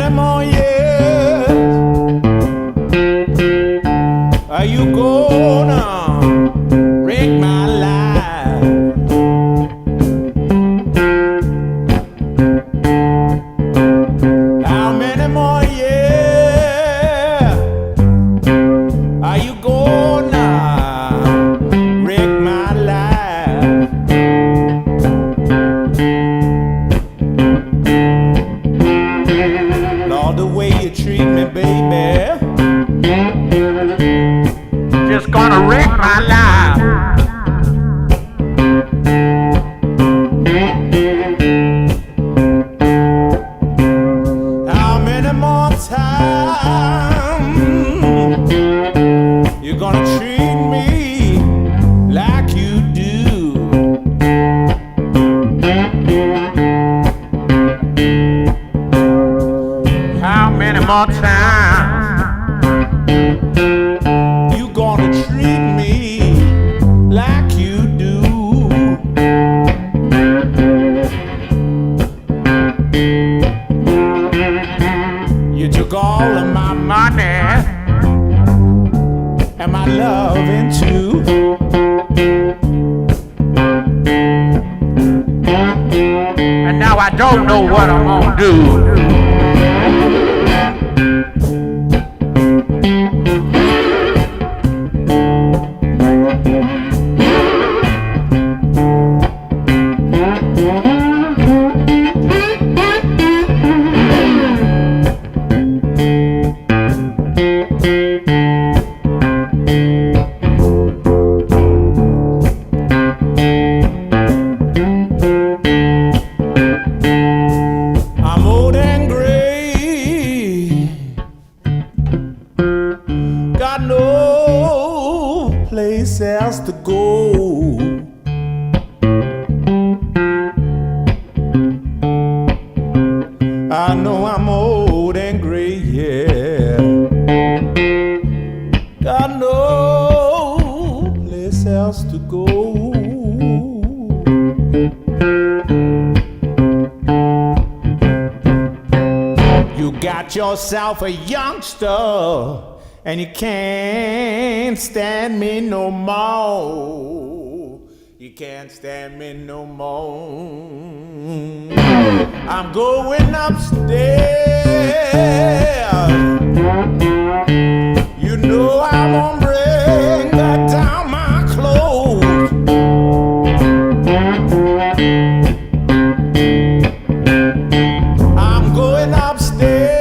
many more years are you gonna wreck my life? How many more years are you gonna wreck my life? Lord, the way you treat me, baby, just gonna wreck my life. How many more times you gonna treat me like you do? How many more times you gonna treat me like you do? You took all of my money and my loving too. And now I don't know what I'm gonna do. I'm old and gray, got no place else to go. I know I'm old and gray, yeah, got no place else to go. You got yourself a youngster and you can't stand me no more. You can't stand me no more. I'm going upstairs. You know I won't bring back down my clothes. I'm going upstairs.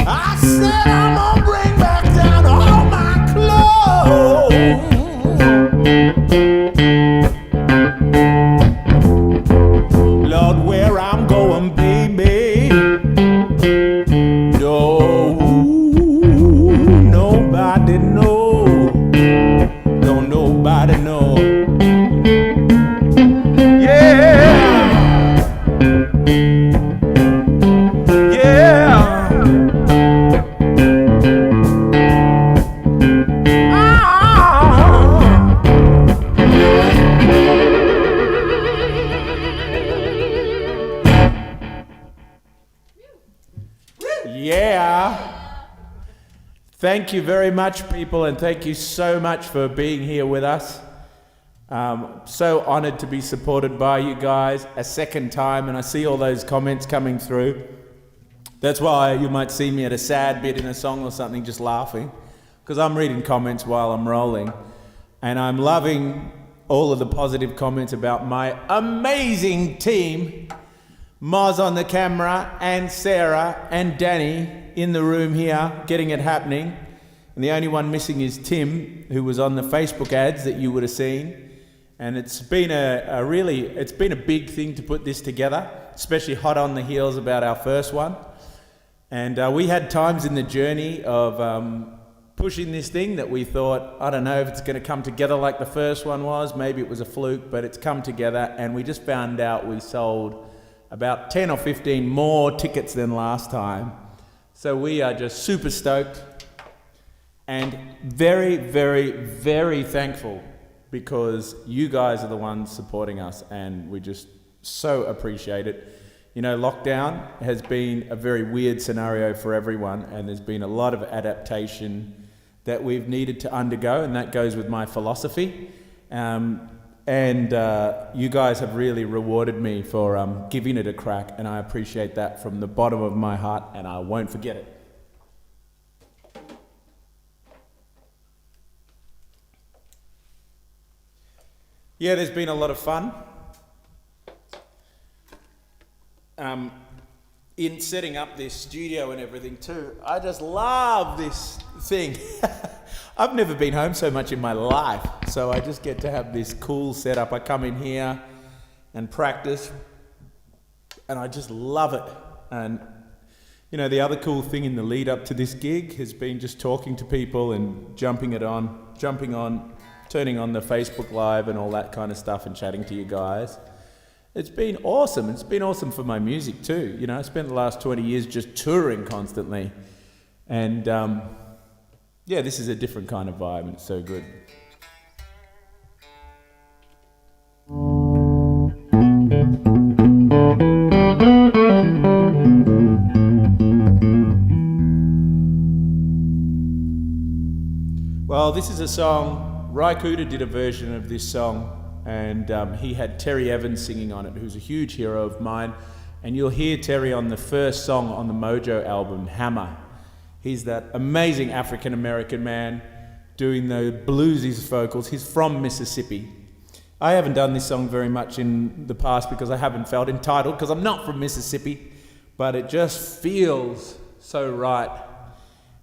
I said I'm gonna bring back down all my clothes. Lord, where I'm going, baby, no, nobody know. Don't nobody know. Yeah. Yeah. Thank you very much, people, and thank you so much for being here with us. So honored to be supported by you guys a second time, and I see all those comments coming through. That's why you might see me at a sad bit in a song or something just laughing, because I'm reading comments while I'm rolling, and I'm loving all of the positive comments about my amazing team. Moz on the camera, and Sarah and Danny in the room here getting it happening. And the only one missing is Tim, who was on the Facebook ads that you would have seen. And it's been it's been a big thing to put this together, especially hot on the heels about our first one. And we had times in the journey of pushing this thing that we thought, I don't know if it's going to come together like the first one was, maybe it was a fluke, but it's come together, and we just found out we sold about 10 or 15 more tickets than last time. So we are just super stoked and very, very, very thankful, because you guys are the ones supporting us, and we just so appreciate it. You know, lockdown has been a very weird scenario for everyone, and there's been a lot of adaptation that we've needed to undergo, and that goes with my philosophy. You guys have really rewarded me for giving it a crack, and I appreciate that from the bottom of my heart, and I won't forget it. Yeah, there's been a lot of fun. In setting up this studio and everything too. I just love this thing. I've never been home so much in my life, so I just get to have this cool setup. I come in here and practice, and I just love it. And you know, the other cool thing in the lead up to this gig has been just talking to people and jumping on, turning on the Facebook Live and all that kind of stuff and chatting to you guys. It's been awesome. It's been awesome for my music too. You know, I spent the last 20 years just touring constantly. And yeah, this is a different kind of vibe, and it's so good. Well, this is a song, Ry Cooder did a version of this song, and he had Terry Evans singing on it, who's a huge hero of mine. And you'll hear Terry on the first song on the Mojo album, Hammer. He's that amazing African-American man doing the bluesy vocals. He's from Mississippi. I haven't done this song very much in the past because I haven't felt entitled, because I'm not from Mississippi, but it just feels so right.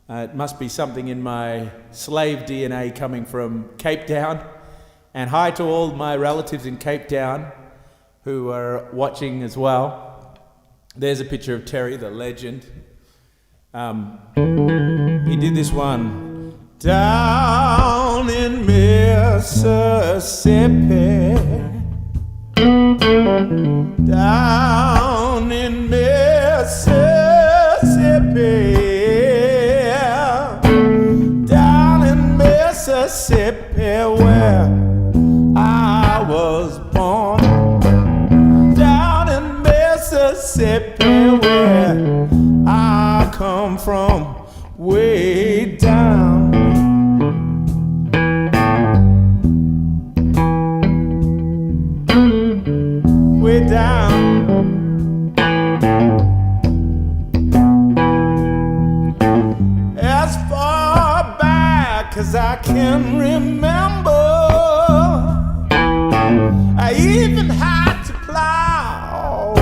It must be something in my slave DNA coming from Cape Town. And hi to all my relatives in Cape Town who are watching as well. There's a picture of Terry, the legend. He did this one. Down in Mississippi, down in Mississippi, down in Mississippi where I was born, down in Mississippi where I come from, way down. Way down. As far back as I can remember, I even had to plow,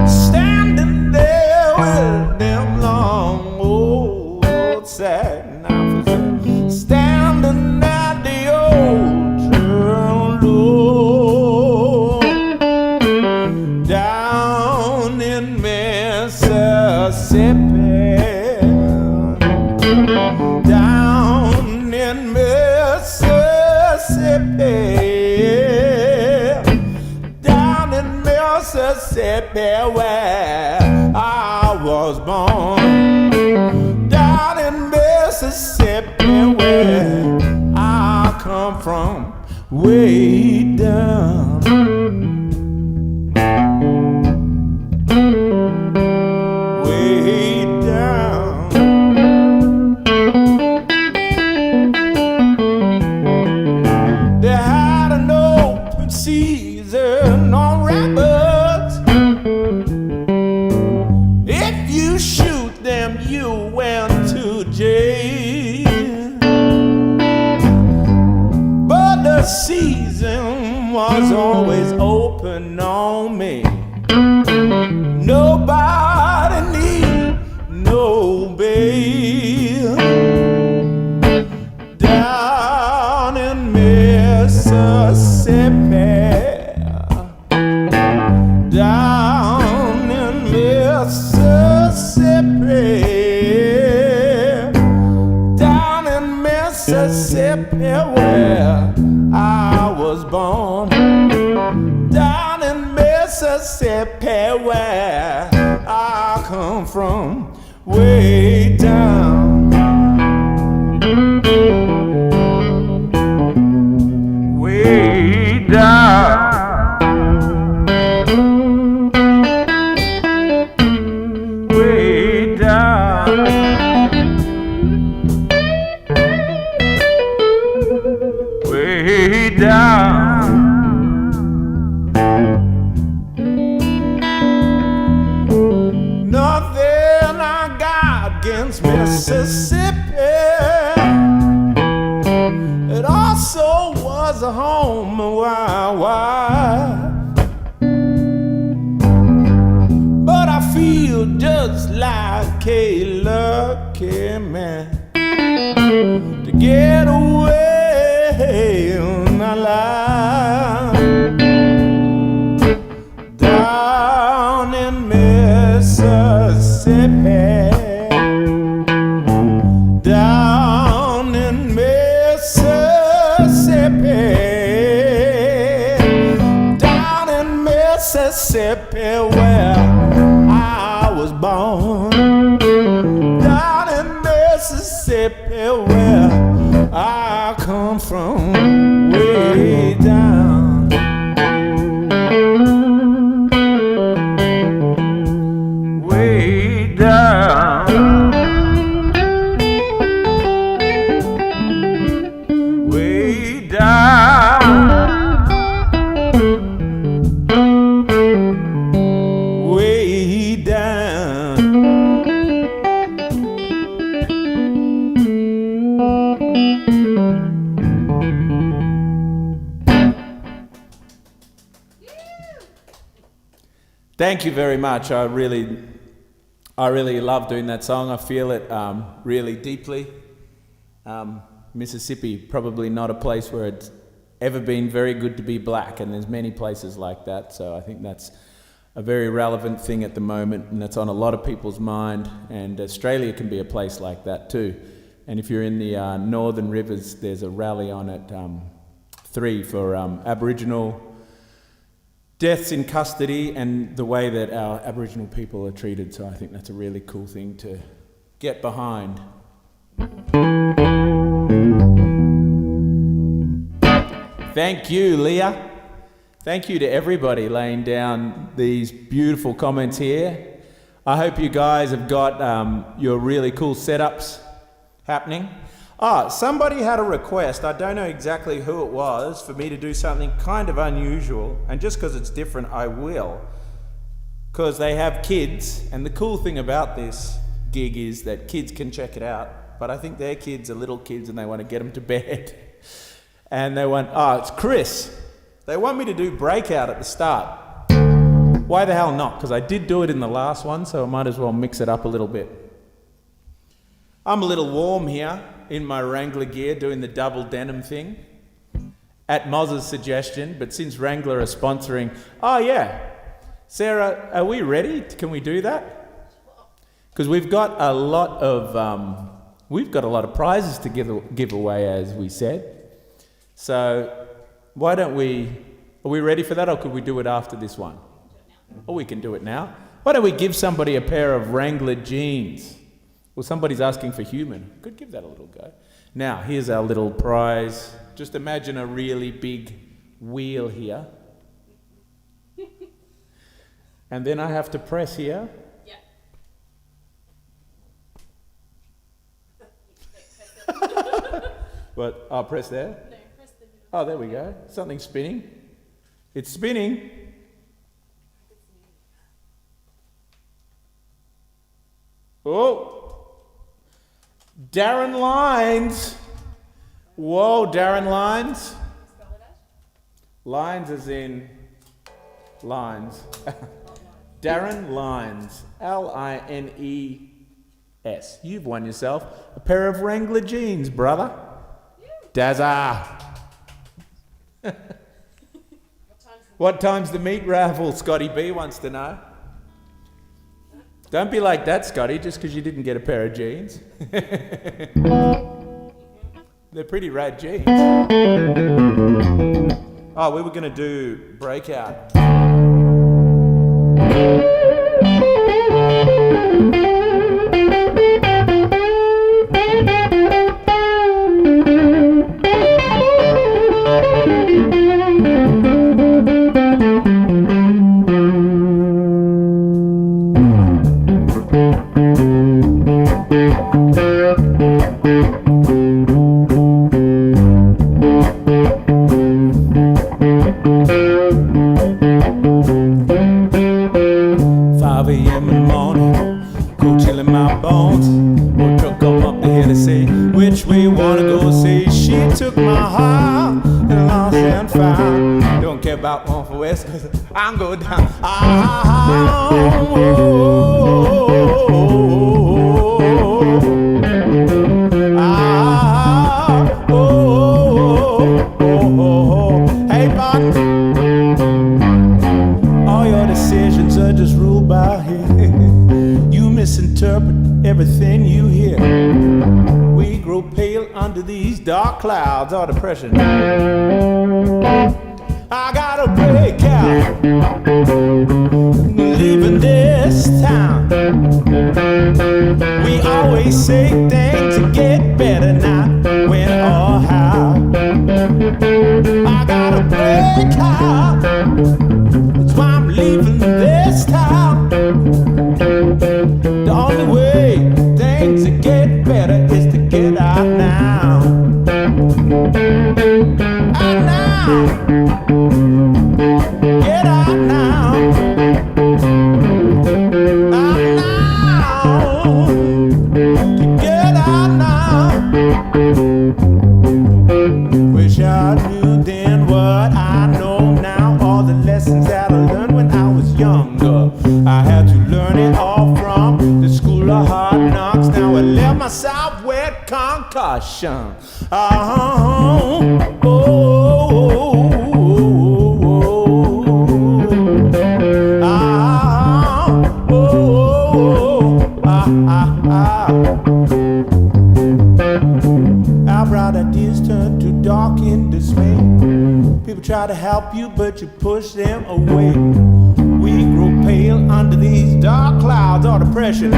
standing there with them long old sad knives, standing at the old trail door, down in Mississippi. Down in Mississippi, down in Mississippi where I was born, down in Mississippi where I come from, way down. Way down. They had an open season on rabbits. If you shoot them, you went to jail. But the season was always open on me. Nobody need no bail. Down in Mississippi, down in Mississippi, down in Mississippi where I was born, down in Mississippi where I come from, way down. Way down. just like a lucky man to get away on my life down in Mississippi, down in Mississippi, down in Mississippi where I was born, down in Mississippi where I come from, way down, way down, way down, way down. Thank you very much. I really love doing that song. I feel it really deeply. Mississippi, probably not a place where it's ever been very good to be black, and there's many places like that. So I think that's a very relevant thing at the moment, and that's on a lot of people's mind. And Australia can be a place like that too. And if you're in the Northern Rivers, there's a rally on at 3 for Aboriginal deaths in custody and the way that our Aboriginal people are treated. So I think that's a really cool thing to get behind. Thank you, Leah. Thank you to everybody laying down these beautiful comments here. I hope you guys have got your really cool setups happening. Somebody had a request, I don't know exactly who it was, for me to do something kind of unusual, and just because it's different, I will. Because they have kids, and the cool thing about this gig is that kids can check it out, but I think their kids are little kids and they want to get them to bed. And they want, it's Chris. They want me to do Breakout at the start. Why the hell not? Because I did do it in the last one, so I might as well mix it up a little bit. I'm a little warm here in my Wrangler gear doing the double denim thing at Moz's suggestion, but since Wrangler are sponsoring, Sarah, are we ready? Can we do that? Because we've got a lot of prizes to give away, as we said. So why don't are we ready for that, or could we do it after this one? Or we can do it now. Why don't we give somebody a pair of Wrangler jeans? Well, somebody's asking for human. Could give that a little go. Now, here's our little prize. Just imagine a really big wheel here. And then I have to press here. Yeah. What? I'll press there? No, press the middle. Oh, there we go. Something's spinning. It's spinning. Oh! Darren Lines. Whoa, Darren Lines. Spell it out. Lines as in lines. Darren Lines. Lines. You've won yourself a pair of Wrangler jeans, brother. Dazza. What time's the meat raffle? Scotty B wants to know. Don't be like that, Scotty, just because you didn't get a pair of jeans. They're pretty rad jeans. Oh, we were going to do Breakout. 5 a.m. in the morning, go chillin' my bones. One truck come up the hill to say which way you wanna go. Say she took my heart and lost and found. Don't care about one for west, cause I'm going down. Oh, misinterpret everything you hear. We grow pale under these dark clouds of depression. I gotta break out, leaving this town. We always say things will get better, not when or how. I gotta break out, that's why I'm leaving this town. The only way things will get better is to get out now. Out now. Get out now. Out now. Get out now. Wish I knew then what I know now. All the lessons that I learned when I was younger. I had to learn it all from the school of hard knocks. Now I left myself with concussion. Our bright ideas turn to dark in dismay. People try to help you, but you push them away. We grow pale under these dark clouds of depression.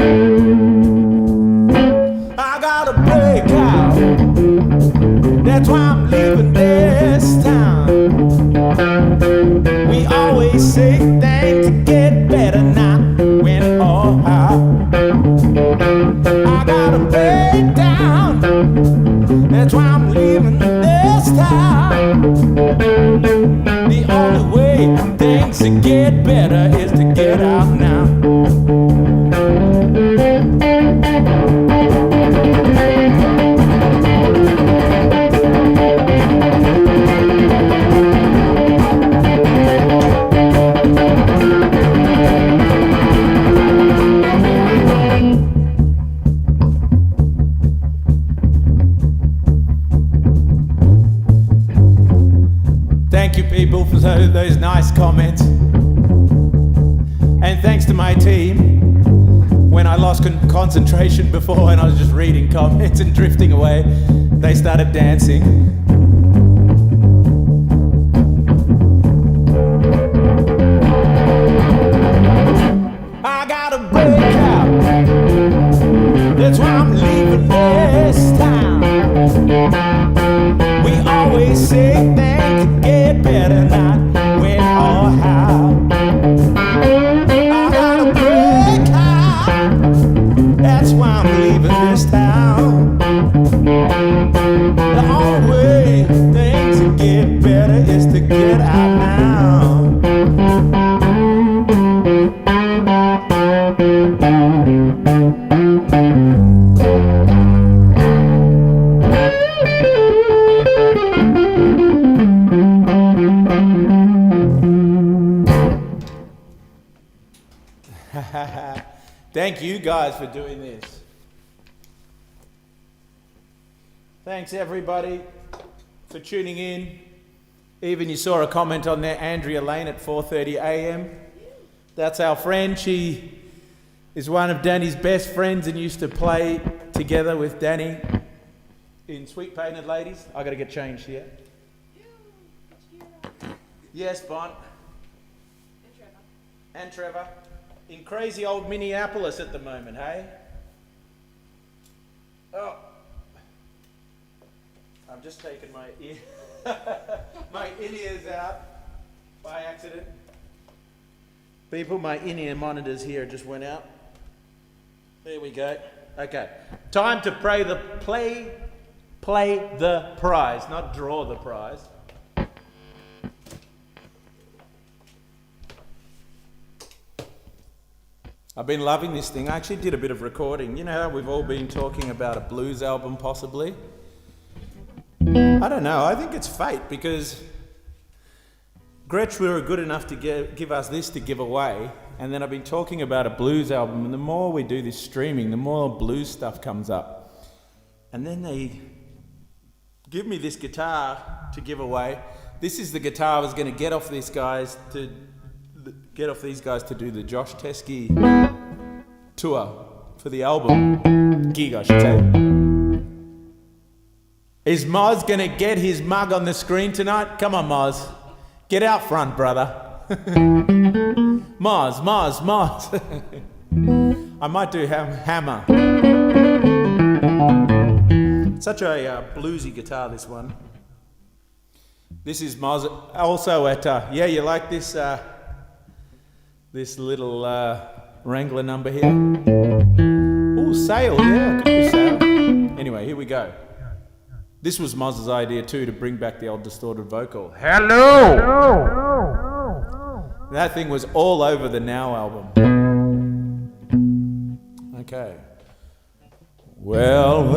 I gotta break out, that's why I'm leaving this town. We always say things to get better, not when or how. I gotta break down, that's why I'm leaving this town. The only way things to get better is to get out now. Thank you, people, for those nice comments. And thanks to my team. When I lost concentration before and I was just reading comments and drifting away, they started dancing. I gotta break out, that's why I'm leaving this town. We always say things to get better, not when or how. I gotta break out, that's why I'm leaving this town. The only way things to get better is to get out now. Thank you guys for doing this. Thanks everybody for tuning in. Even you saw a comment on there, Andrea Lane at 4:30 a.m. That's our friend. She is one of Danny's best friends and used to play together with Danny in Sweet Painted Ladies. I got to get changed here. Yes, Bon. And Trevor. In crazy old Minneapolis at the moment, hey? Oh. I'm just taking my my in-ears out by accident. People, my in-ear monitors here just went out. There we go. Okay. Time to play the prize, not draw the prize. I've been loving this thing. I actually did a bit of recording. You know how we've all been talking about a blues album possibly? I don't know. I think it's fate because Gretsch were good enough to give us this to give away. And then I've been talking about a blues album. And the more we do this streaming, the more blues stuff comes up. And then they give me this guitar to give away. This is the guitar I was going to get off these guys to do the Josh Teskey tour for the album. Gig, I should say. Is Moz gonna get his mug on the screen tonight? Come on, Moz. Get out front, brother. Moz. I might do hammer. Such a bluesy guitar, this one. This is Moz. Also at, yeah, you like this, this little Wrangler number here? Oh, Sail, yeah, could be Sail. Anyway, here we go. This was Moz's idea too, to bring back the old distorted vocal. Hello! That thing was all over the Now album. Okay. Well.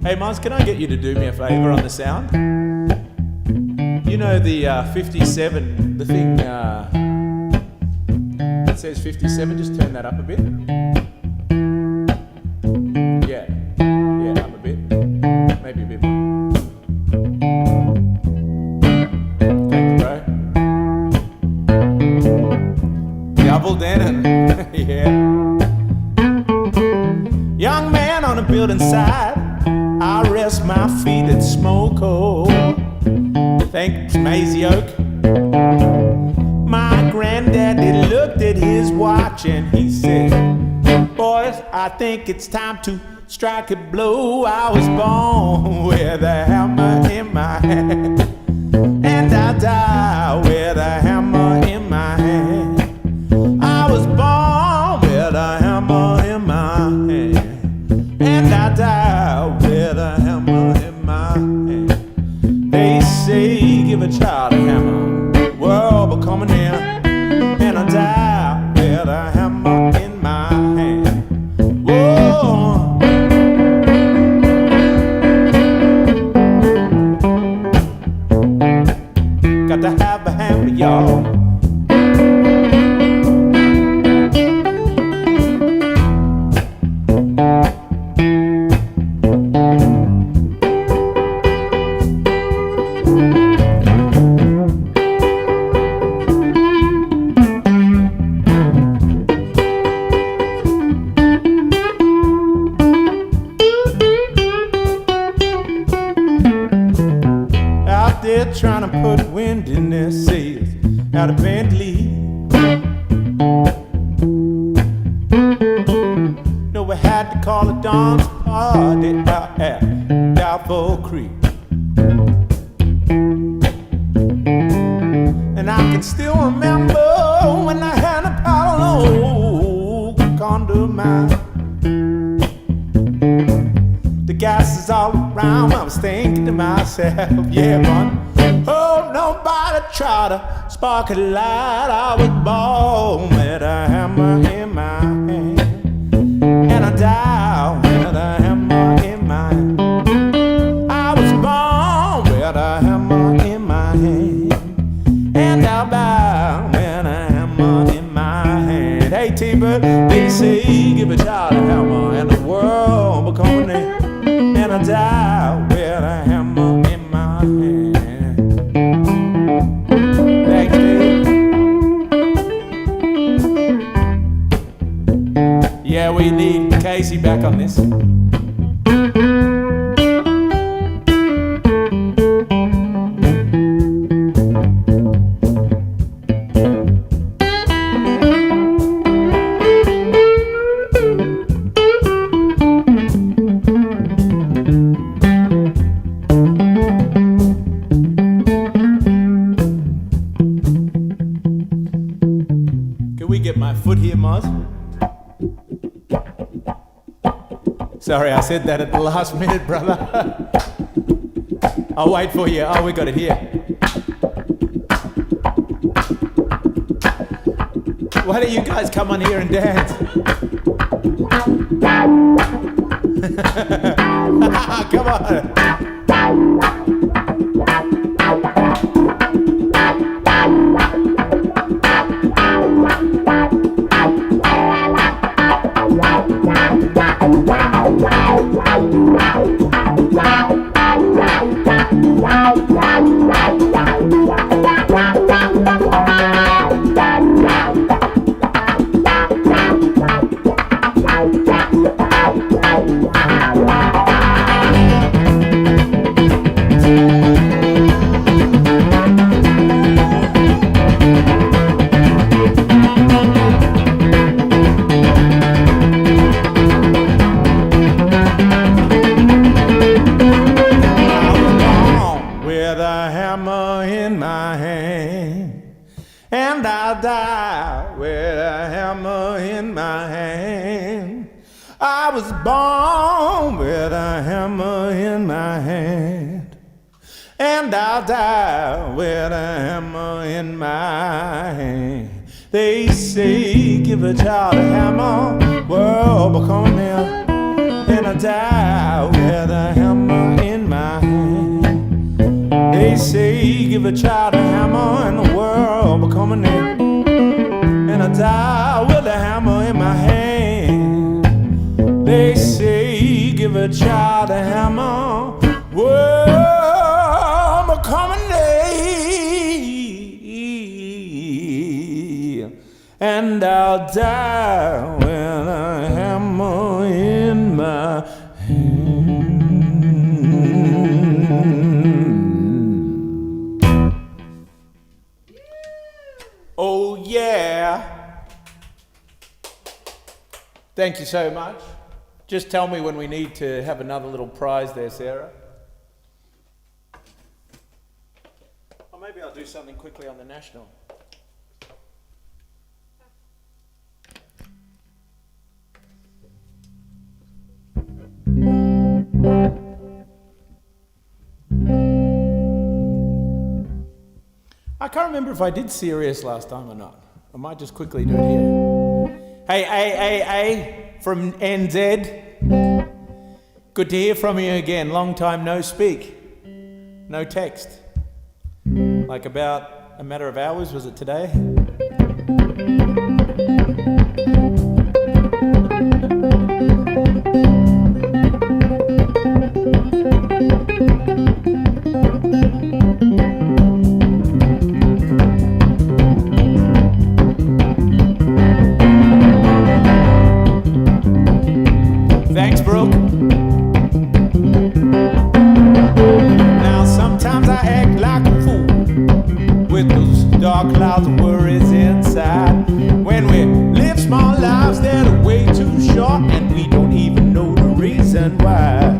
Hey Mons, can I get you to do me a favour on the sound? You know the 57, the thing that says 57, just turn that up a bit. Yeah, up a bit. Maybe a bit more. Thank you, bro. Double Denon, yeah. Young man on a building site, I rest my feet at smoke hole. Thanks, Maisie Oak. My granddaddy looked at his watch and he said, boys, I think it's time to strike a blow. I was born with a hammer in my hand, and I die with a hammer in my hand. I was born with a hammer in my hand, and I die with a hammer in my hand. They say give a child a hammer, world will come near, and I die with a hammer in my hand. Whoa. Got to have a hammer, y'all. Trying to put wind in their sails out of Bentley. No, we had to call a dance party out at Doubtful Creek. And I can still remember when I had a Apollo under mine. The gas is all around, I was thinking to myself, yeah, man. Oh, nobody try to spark a light. I was born with a hammer in my hand, and I die with a hammer in my hand. I was born with a hammer in my hand, and I'll die with a hammer in my hand. Hey, T-Bird, they say give a child a hammer, and the world will come near, and I die with a hammer in my hand. Yeah, we need Casey back on this. Can we get my foot here, Moz? Sorry, I said that at the last minute, brother. I'll wait for you. Oh, we got it here. Why don't you guys come on here and dance? Come on. and I'll die with a hammer in my hand. I was born with a hammer in my hand, and I'll die with a hammer in my hand. They say give a child a hammer, world will come near, and I'll die with a hammer in my hand. They say give a child a hammer and the world will come near, and I'll die with a hammer in my hand. They say give a child a hammer, world will come near, and I'll die with a hammer in my hand. Oh yeah. Thank you so much. Just tell me when we need to have another little prize there, Sarah. Or maybe I'll do something quickly on the national. I can't remember if I did serious last time or not. I might just quickly do it here. Hey, A, from NZ. Good to hear from you again. Long time no speak. No text. Like about a matter of hours, was it today? Thanks, Brooke. Now sometimes I act like a fool with those dark clouds of worries inside. When we live small lives that are way too short and we don't even know the reason why.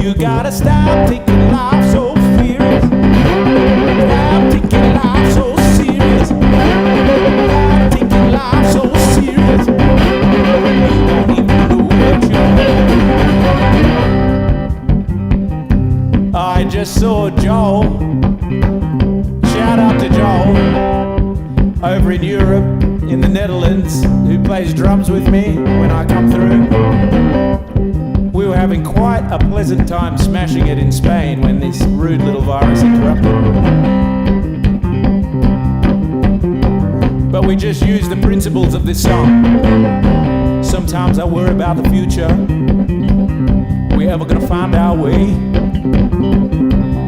You gotta stop taking life so serious. Stop taking life so serious. Stop taking life so serious. You don't even know what you're doing. I just saw Joel. Shout out to Joel over in Europe, in the Netherlands, who plays drums with me when I come through. We were having quite a pleasant time smashing it in Spain when this rude little virus interrupted. But we just used the principles of this song. Sometimes I worry about the future. We ever gonna find our way?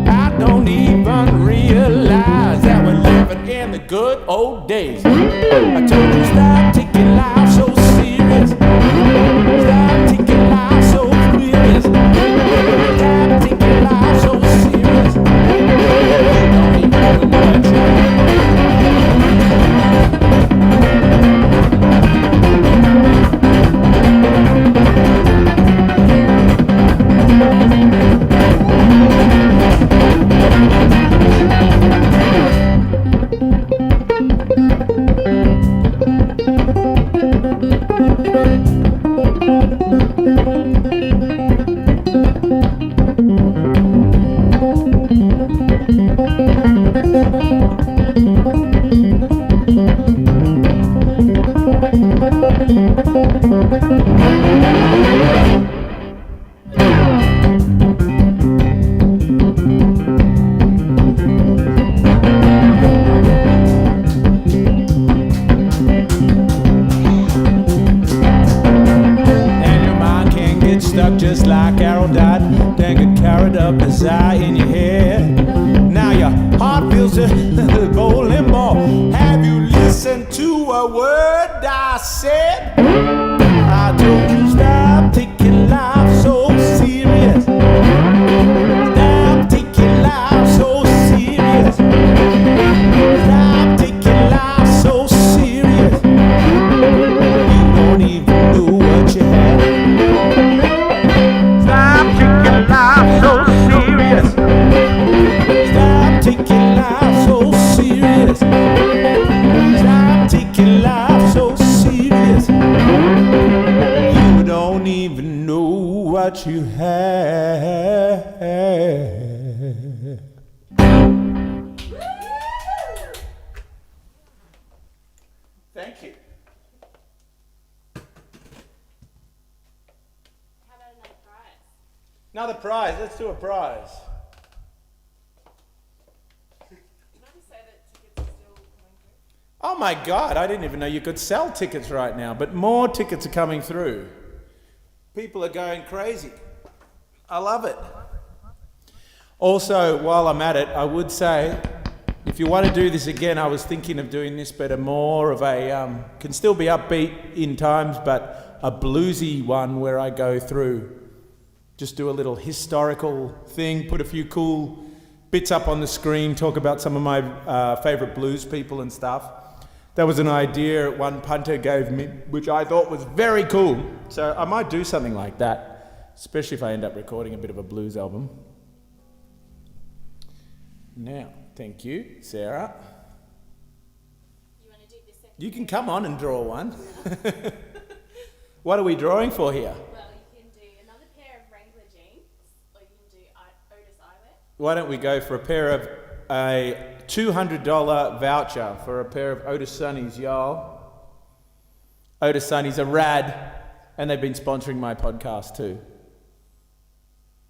I don't even realize that we're living in the good old days. I told you stop taking life so serious. Stop taking life so serious. Stop taking life so serious. You don't even know what you're just like arrow dot, then get carried up as eye in your head. Now your heart feels a bowling ball. Have you listened to a word I said? I told you stop taking life so serious. Stop taking life so serious. Stop taking life so serious. You don't even know what you have. Stop taking life so serious. Stop taking life so serious. Another prize. Let's do a prize. Can I just say that tickets are still coming through? Oh my God, I didn't even know you could sell tickets right now, but more tickets are coming through. People are going crazy. I love it. Also, while I'm at it, I would say, if you want to do this again, I was thinking of doing this, but a more of a, can still be upbeat in times, but a bluesy one where I go through, just do a little historical thing, put a few cool bits up on the screen, talk about some of my favourite blues people and stuff. That was an idea one punter gave me, which I thought was very cool. So I might do something like that, especially if I end up recording a bit of a blues album. Now, thank you, Sarah. You want to do this second? You can come on and draw one. What are we drawing for here? Well, you can do another pair of Wrangler jeans, or you can do Otis eyewear. Why don't we go for a $200 voucher for a pair of Otis Sunnies, y'all. Otis Sunnies are rad, and they've been sponsoring my podcast too.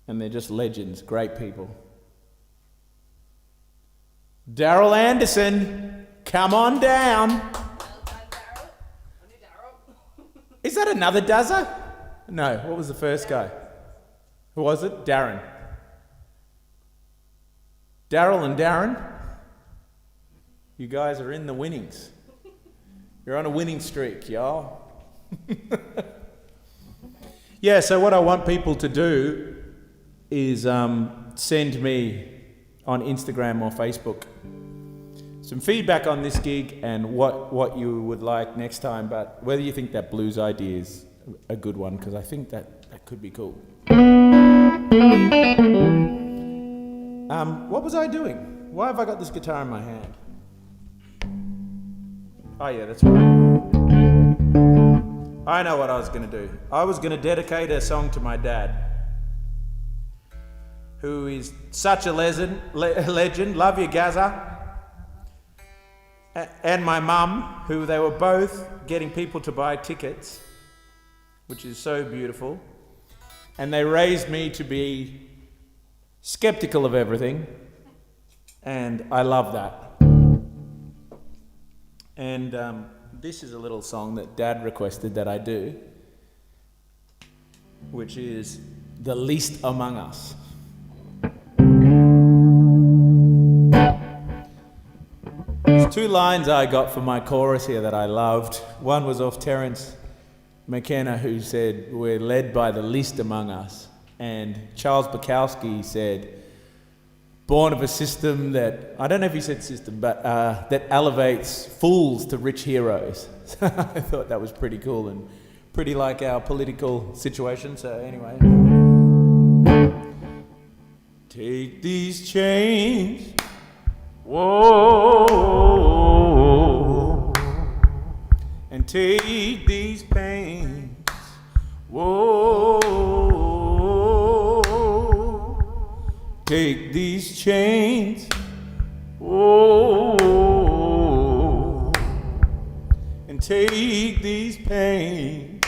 And they're just legends, great people. Daryl Anderson, come on down. Well done, Daryl. I knew Daryl. Is that another Dazza? No, what was the first guy? Who was it? Darren. Daryl and Darren, you guys are in the winnings. You're on a winning streak, y'all. Yeah, so what I want people to do is send me on Instagram or Facebook some feedback on this gig and what you would like next time, but whether you think that blues idea is a good one, because I think that could be cool. What was I doing? Why have I got this guitar in my hand? Oh yeah, that's right. I know what I was going to do. I was going to dedicate a song to my dad, who is such a legend. Love you, Gaza. And my mum, who they were both getting people to buy tickets, which is so beautiful. And they raised me to be skeptical of everything, and I love that. And this is a little song that Dad requested that I do, which is The Least Among Us. There's two lines I got for my chorus here that I loved. One was off Terence McKenna, who said, "We're led by the least among us." And Charles Bukowski said, "Born of a system that," I don't know if he said system, but that elevates fools to rich heroes. I thought that was pretty cool and pretty like our political situation. So anyway. Take these chains, whoa, and take these pains, whoa, take these chains, whoa, and take these pains,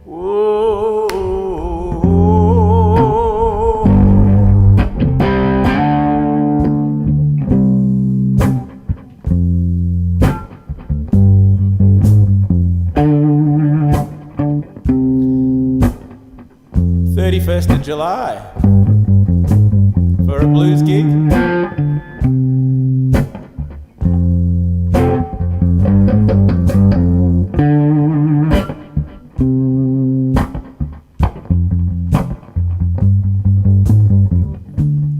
whoa. 31st of July for a blues gig.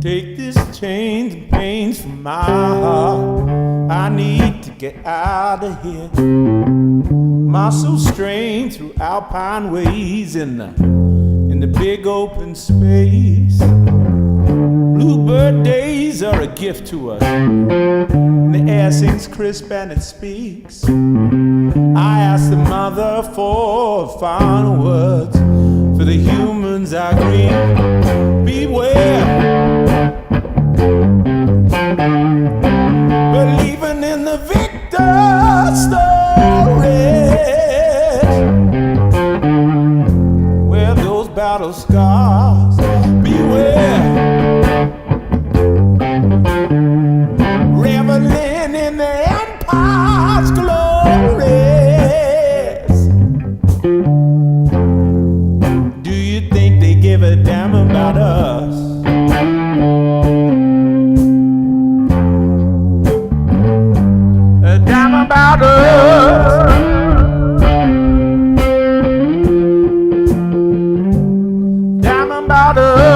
Take this chains and pains from my heart. I need to get out of here. My soul strained through alpine ways in the big open space. Bluebird days are a gift to us. And the air sings crisp and it speaks. I ask the mother for final words. For the humans I grieve, beware. Believing in the victor stories, where those battle scars be empires glorious. Do you think they give a damn about us? A damn about us. Damn about us.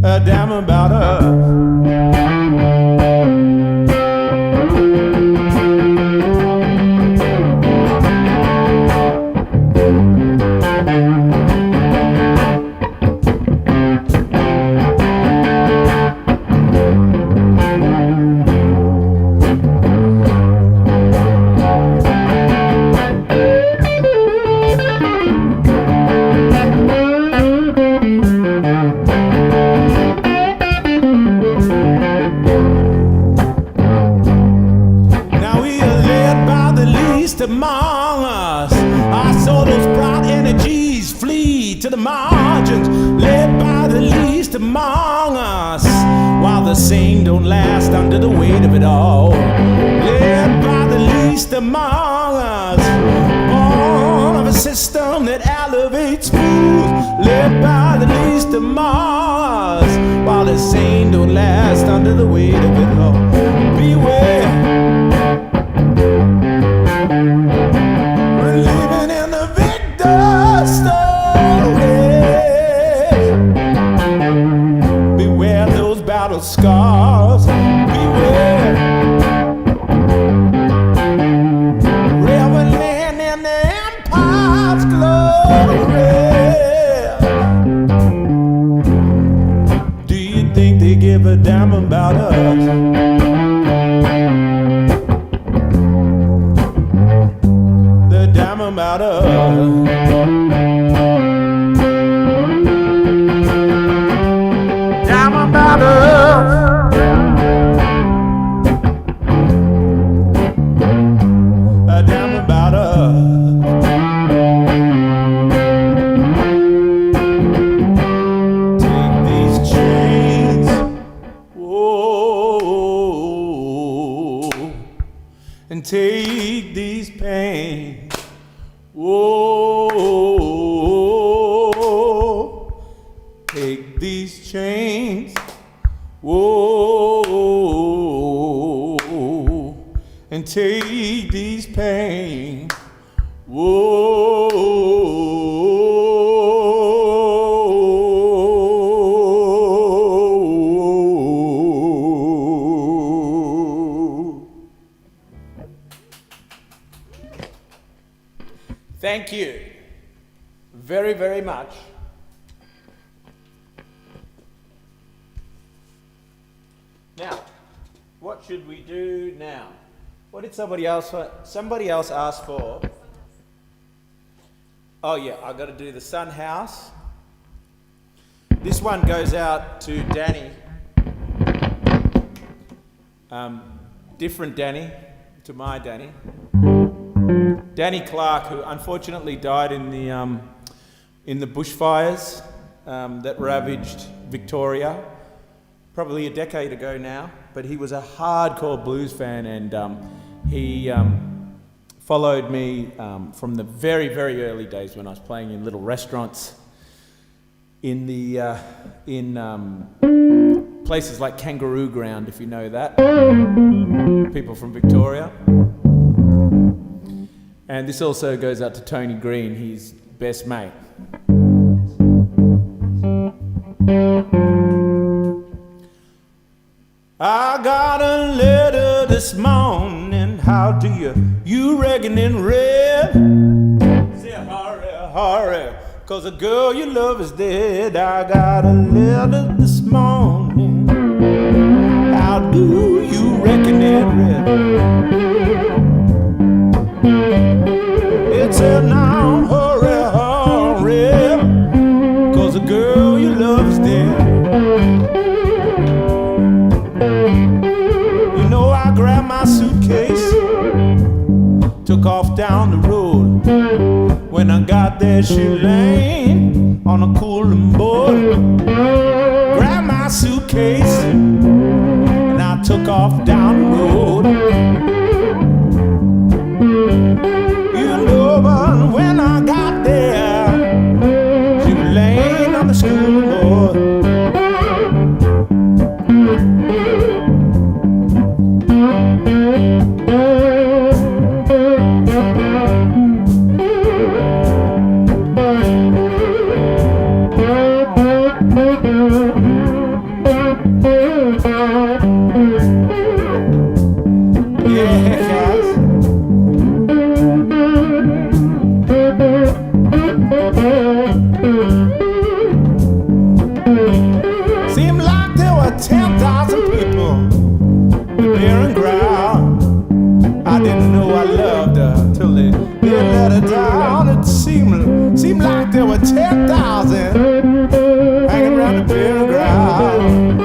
A damn about us. Among us, our souls' proud energies flee to the margins, led by the least among us, while the sane don't last under the weight of it all. Led by the least among us, born of a system that elevates fools, led by the least among us, while the sane don't last under the weight of it all. Beware. Living in the victor story. Beware those battle scars. Beware. Reveling in the empire's glory. Do you think they give a damn about us? About us. Damn about us. Damn about us. Take these chains, whoa, and take these pains. Whoa, take these chains, whoa, and take these pains, whoa. Thank you very, very much. Now, what should we do now? What did somebody else ask for? Oh yeah, I got to do the Sun House. This one goes out to Danny. Different Danny to my Danny. Danny Clark, who unfortunately died in the bushfires that ravaged Victoria, probably a decade ago now. But he was a hardcore blues fan, and he followed me from the very, very early days when I was playing in little restaurants in the places like Kangaroo Ground, if you know that. People from Victoria. And this also goes out to Tony Green, his best mate. I got a letter this morning, how do you reckon in red? Say hurry, hurry, 'cause the girl you love is dead. I got a letter this morning, how do you reckon in red? It said now, hurry, hurry, 'cause the girl you love is dead. You know, I grabbed my suitcase, took off down the road. When I got there, she laying on a cooling board. Grabbed my suitcase, took off down the road. You know, but when I got there, she was laying on the school board. Seemed like there were 10,000 people there and ground. I didn't know I loved her till they let her down. It seemed like there were 10,000 hanging around the bare ground.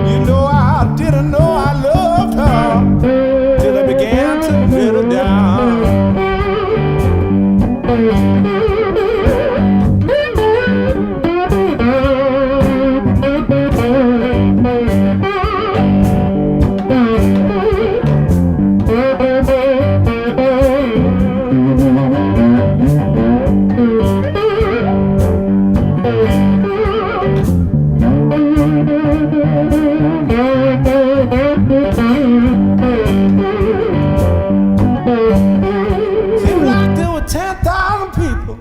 You know, I didn't know I loved her till I began to let her down. Seemed like there were 10,000 people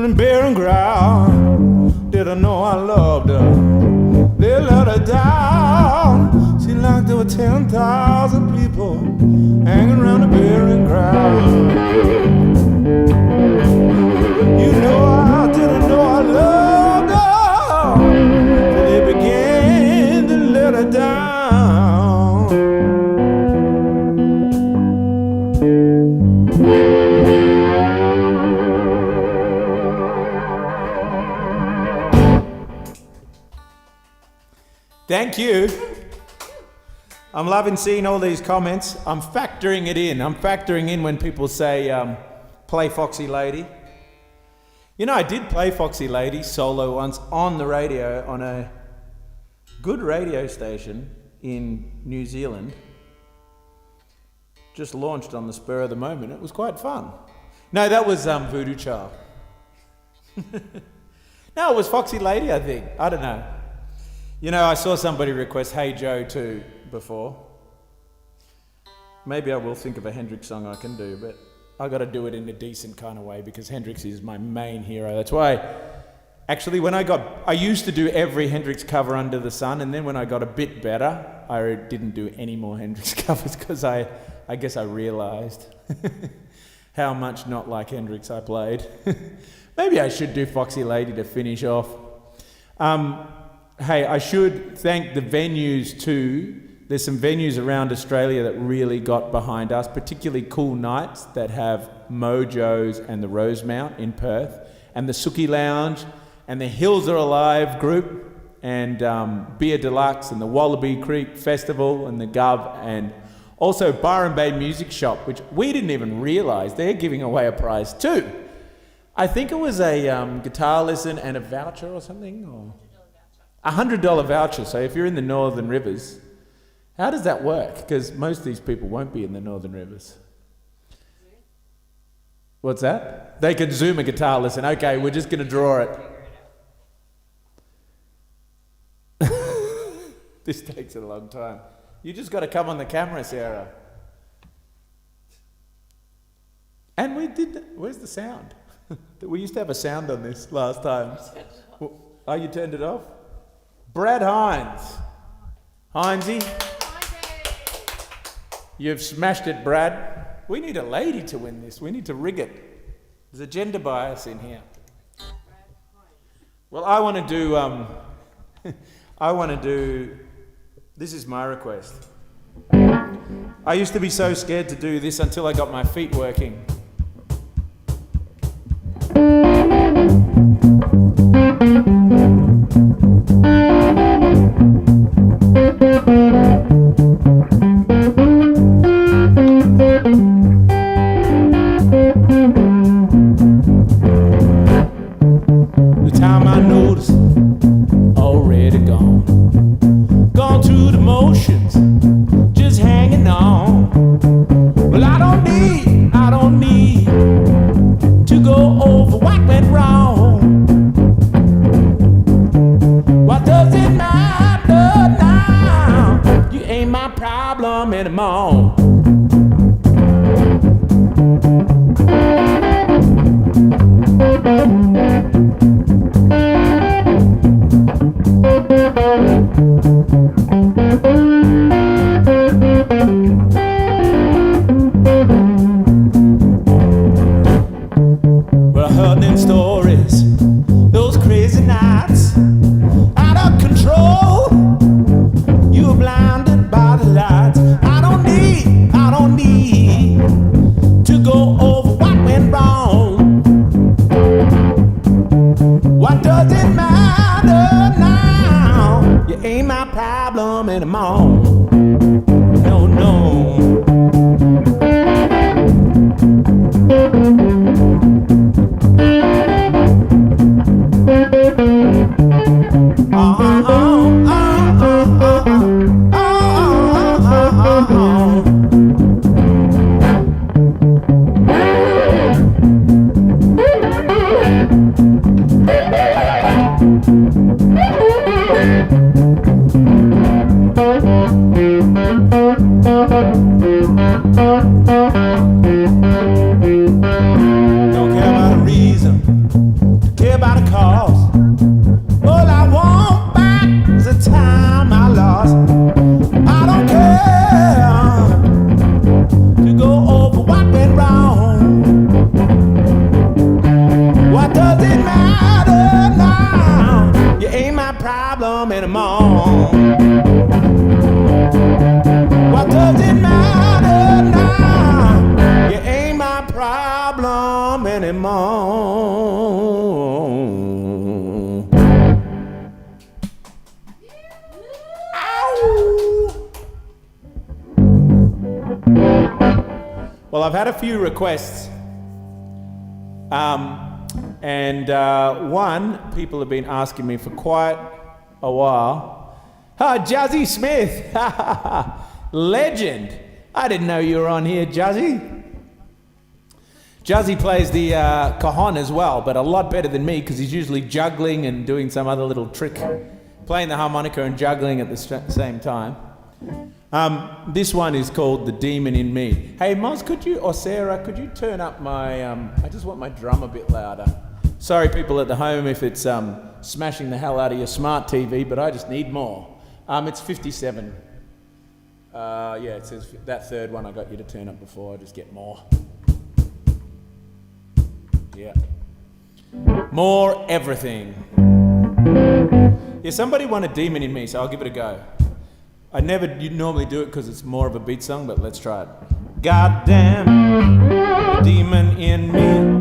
in barren ground. Did I know I loved her? They let her down. Seemed like there were 10,000 people hanging around the barren ground. You know, I didn't know I loved her till they began to let her down. Thank you. I'm loving seeing all these comments. I'm factoring it in. I'm factoring in when people say, play Foxy Lady. You know, I did play Foxy Lady solo once on the radio on a good radio station in New Zealand. Just launched on the spur of the moment. It was quite fun. No, that was Voodoo Child. No, it was Foxy Lady, I think. I don't know. You know, I saw somebody request Hey Joe too before. Maybe I will think of a Hendrix song I can do, but I got to do it in a decent kind of way because Hendrix is my main hero. That's why, actually, I used to do every Hendrix cover under the sun, and then when I got a bit better, I didn't do any more Hendrix covers because I guess I realised how much not like Hendrix I played. Maybe I should do Foxy Lady to finish off. Hey, I should thank the venues too. There's some venues around Australia that really got behind us, particularly Cool Nights that have Mojo's and the Rosemount in Perth, and the Sookie Lounge, and the Hills Are Alive group, and Beer Deluxe, and the Wallaby Creek Festival, and the Gov, and also Byron Bay Music Shop, which we didn't even realise they're giving away a prize too. I think it was a guitar lesson and a voucher or something, or $100 voucher. So if you're in the Northern Rivers, how does that work? Because most of these people won't be in the Northern Rivers. What's that? They can Zoom a guitar lesson. Okay, we're just going to draw it. This takes a long time. You just got to come on the camera, Sarah. And we did. Where's the sound? We used to have a sound on this last time. Oh, you turned it off? Brad Hines. Hinesy. You've smashed it, Brad. We need a lady to win this. We need to rig it. There's a gender bias in here. Well, I want to do, this is my request. I used to be so scared to do this until I got my feet working. The time I noticed already gone. emotions, just hanging on. Well, I don't need to go over what went wrong. What does it matter now? You ain't my problem anymore. Well, I heard them stories, those crazy nights, out of control. You were blinded by the lights. I don't need to go over what went wrong. What does it matter now? You ain't my problem anymore. No, no. Don't care about a reason, care about a cause. All I want back is the time I lost. I don't care to go over what went wrong. What does it matter now? You ain't my problem anymore. What does it matter now? You ain't my problem anymore. Ow! Well, I've had a few requests. One, people have been asking me for quite a while. Jazzy Smith, legend. I didn't know you were on here, Jazzy. Jazzy plays the cajon as well, but a lot better than me because he's usually juggling and doing some other little trick, playing the harmonica and juggling at the same time. This one is called The Demon in Me. Hey, Moz, or Sarah, could you turn up my, I just want my drum a bit louder. Sorry, people at the home, if it's smashing the hell out of your smart TV, but I just need more. It's 57. Yeah, it says that third one I got you to turn up before. I just get more. Yeah. More everything. Yeah, somebody won A Demon in Me, so I'll give it a go. You normally do it because it's more of a beat song, but let's try it. Goddamn, the demon in me.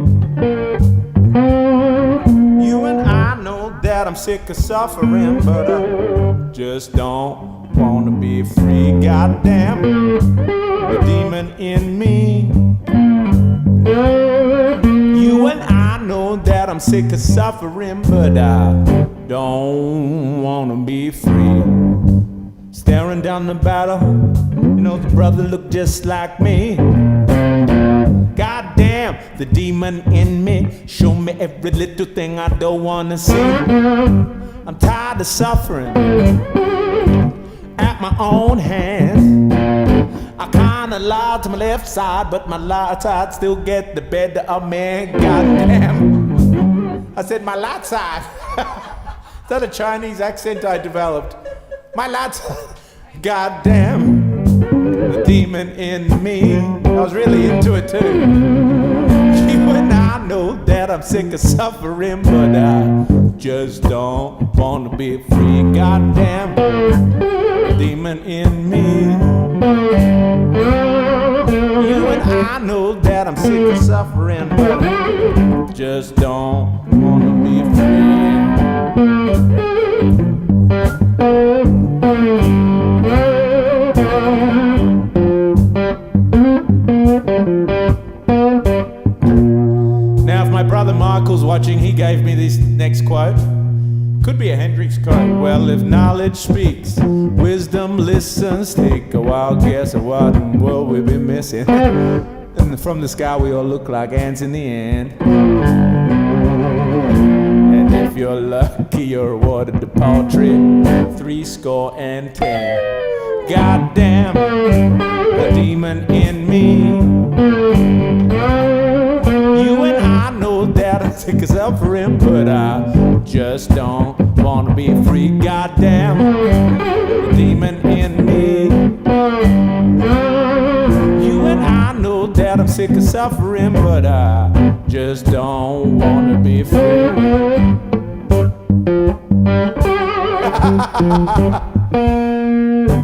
You and I know that I'm sick of suffering, but I just don't wanna be free. Goddamn, the demon in me. You and I know that I'm sick of suffering, but I don't wanna be free. Staring down the battle, you know the brother looked just like me. Goddamn, the demon in me. Show me every little thing I don't wanna see. I'm tired of suffering at my own hands. I kinda lied to my left side, but my right side still get the better of me. Goddamn, I said my right side. Is that a Chinese accent I developed? My lads, goddamn, the demon in me. I was really into it too. You and I know that I'm sick of suffering, but I just don't want to be free. Goddamn, the demon in me. You and I know that I'm sick of suffering, but I just don't want to be free. Now, if my brother Michael's watching, he gave me this next quote. Could be a Hendrix quote. Well, Well, if knowledge speaks, wisdom listens. Take a wild guess at what will we be missing. And from the sky we all look like ants in the end. And if you're lucky, you're awarded the paltry 70. Goddamn, the demon in me. You and I know that I take yourself for him, but I just don't wanna be free. Goddamn, the demon in me. You and I know that I'm sick of suffering, but I just don't wanna be free.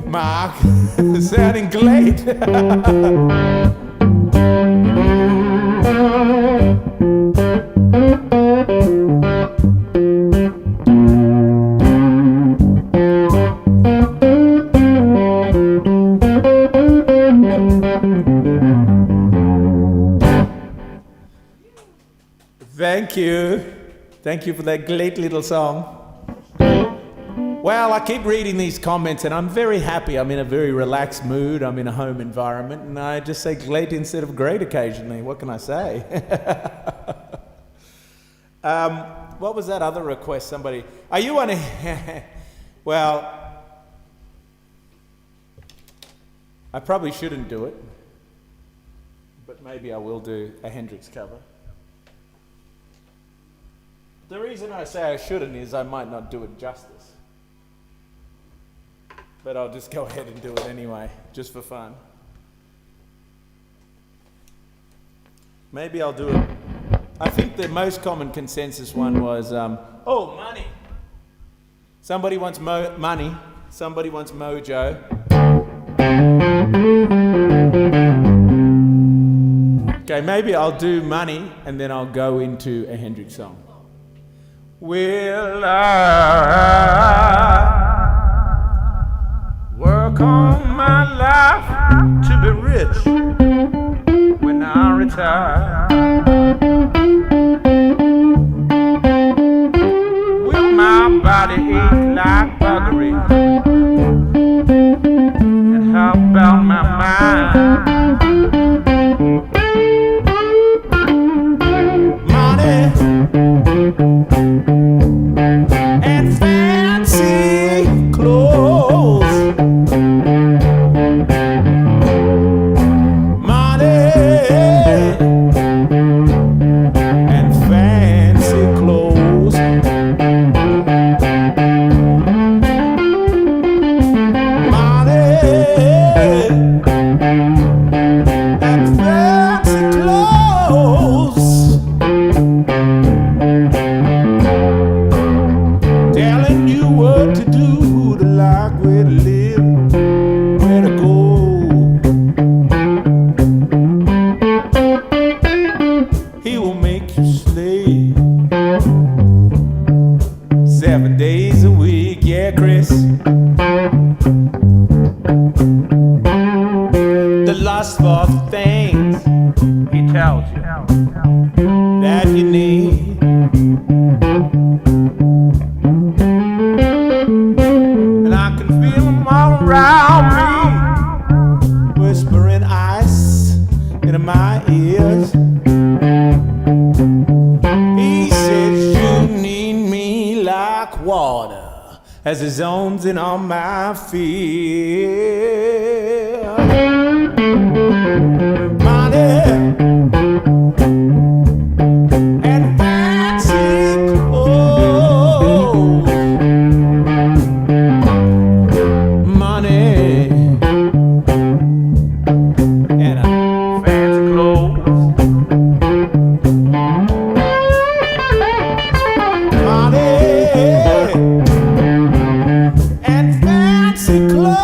Mark, sounding great. Thank you. Thank you for that great little song. Well, I keep reading these comments and I'm very happy. I'm in a very relaxed mood. I'm in a home environment and I just say great instead of great occasionally. What can I say? What was that other request? Somebody, are you on a... Well, I probably shouldn't do it, but maybe I will do a Hendrix cover. The reason I say I shouldn't is I might not do it justice. But I'll just go ahead and do it anyway, just for fun. Maybe I'll do it. I think the most common consensus one was, oh, money. Somebody wants money. Somebody wants mojo. Okay, maybe I'll do money and then I'll go into a Hendrix song. Will I work on my life to be rich when I retire? Will my body ache like buggery? And how about my mind? Money and fancy clothes. Money and fancy clothes. Money and fancy clothes. Telling you what to do, who to like, where to live, where to go. He will make you slave 7 days a week, yeah, Chris. The lust for things he tells you that you need. And I can feel them all around me, whispering ice into my ears. He says you need me like water as the zones in on my field. Money and fancy clothes. Money and fancy clothes. Money and fancy clothes.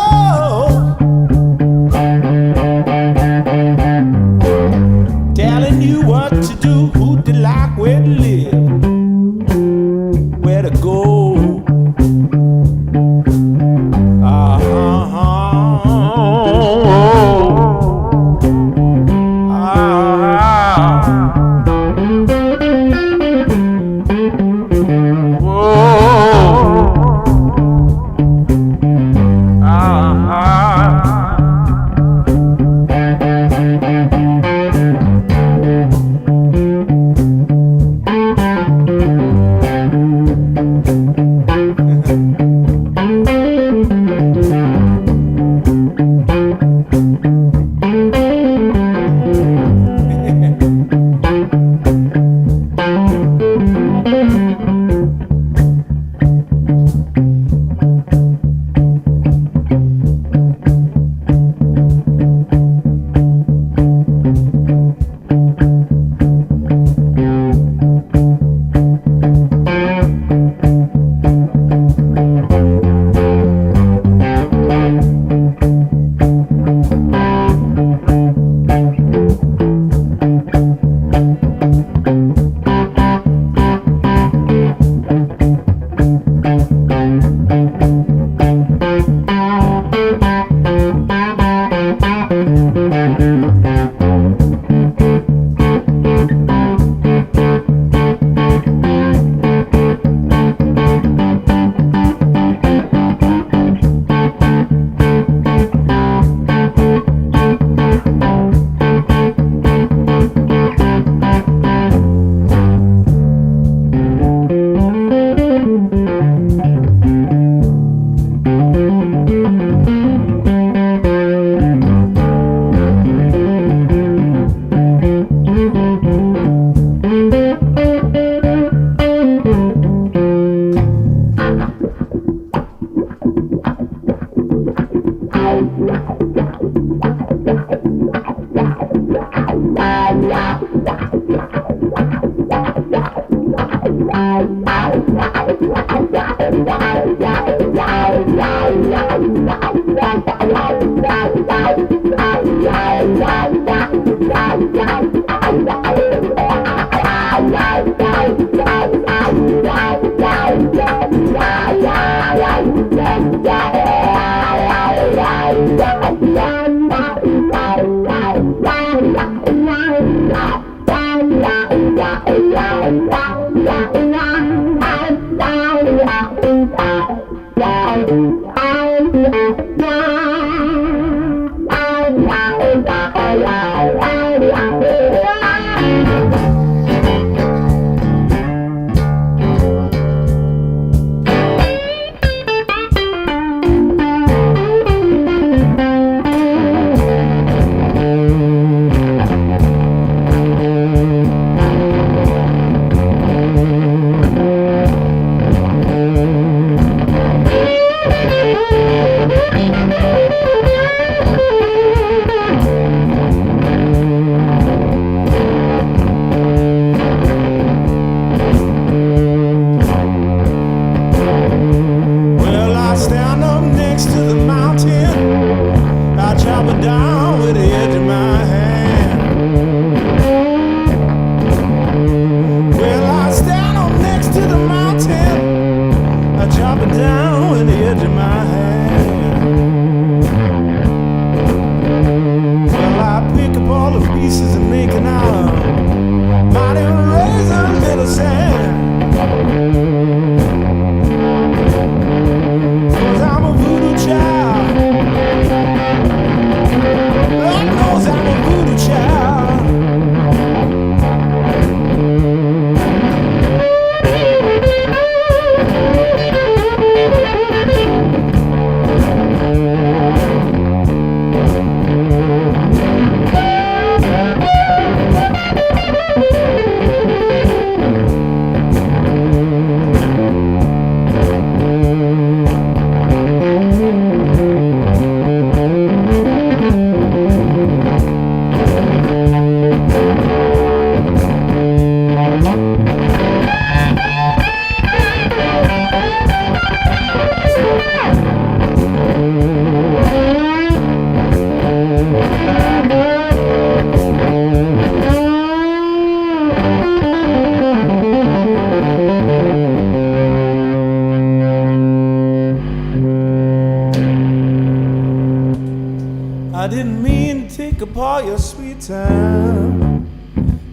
I didn't mean to take up all your sweet time.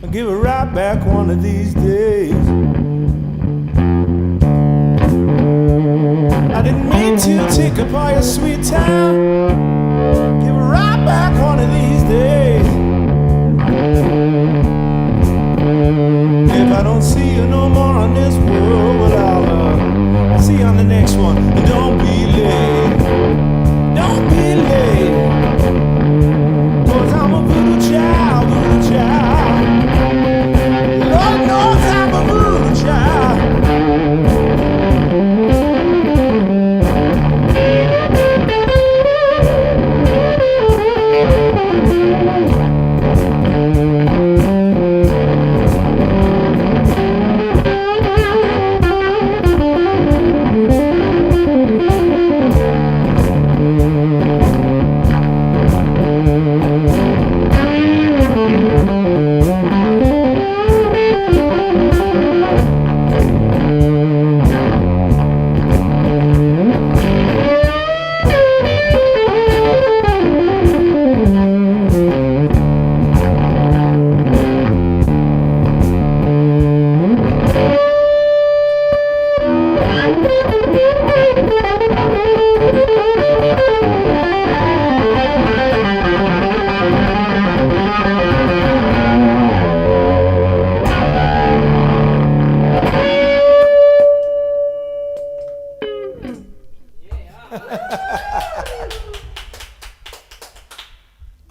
I'll give it right back one of these days. I didn't mean to take up all your sweet time. Give it right back one of these days. If I don't see you no more on this world, well, I'll see you on the next one. And don't be late. Don't be late. 'Cause I'm a voodoo child, voodoo child. Lord knows I'm a voodoo child.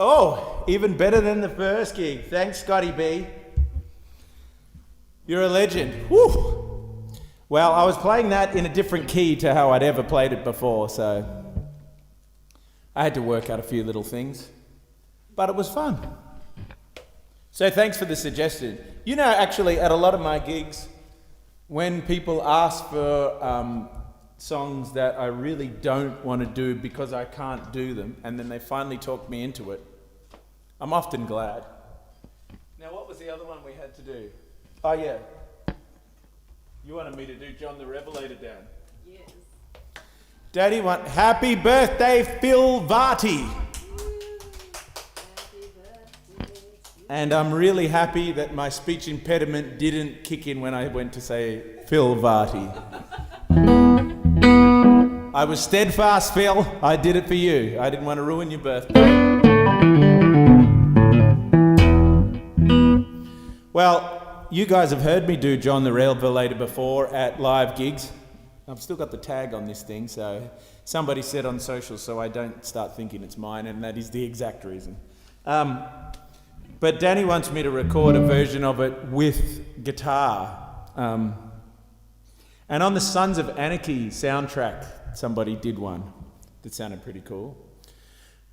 Oh, even better than the first gig. Thanks, Scotty B. You're a legend. Woo! Well, I was playing that in a different key to how I'd ever played it before, so I had to work out a few little things, but it was fun. So thanks for the suggestion. You know, actually, at a lot of my gigs, when people ask for songs that I really don't want to do because I can't do them, and then they finally talk me into it, I'm often glad. Now, what was the other one we had to do? Oh, yeah. You wanted me to do John the Revelator down. Yes. Daddy want happy birthday, Phil Varty. And I'm really happy that my speech impediment didn't kick in when I went to say Phil Varty. I was steadfast, Phil. I did it for you. I didn't want to ruin your birthday. Well, you guys have heard me do John the Revelator before at live gigs. I've still got the tag on this thing, so somebody said on social so I don't start thinking it's mine, and that is the exact reason. But Danny wants me to record a version of it with guitar. And on the Sons of Anarchy soundtrack, somebody did one that sounded pretty cool.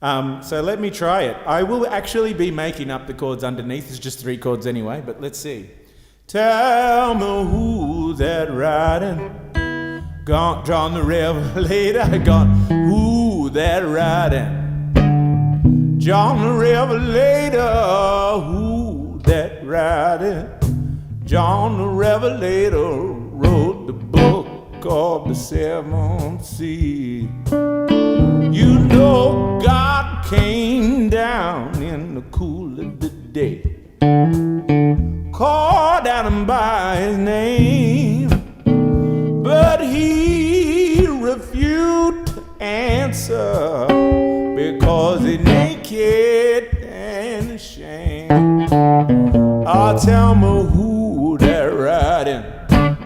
So let me try it. I will actually be making up the chords underneath. It's just 3 chords anyway, but let's see. Tell me who's that riding? Gone, John the Revelator, gone. Who that riding? John the Revelator, who that riding? John the Revelator wrote the book of the 7 seas. You know God came down in the cool of the day, called Adam by his name, but he refused to answer because he's naked and ashamed. Oh, tell me who that riding?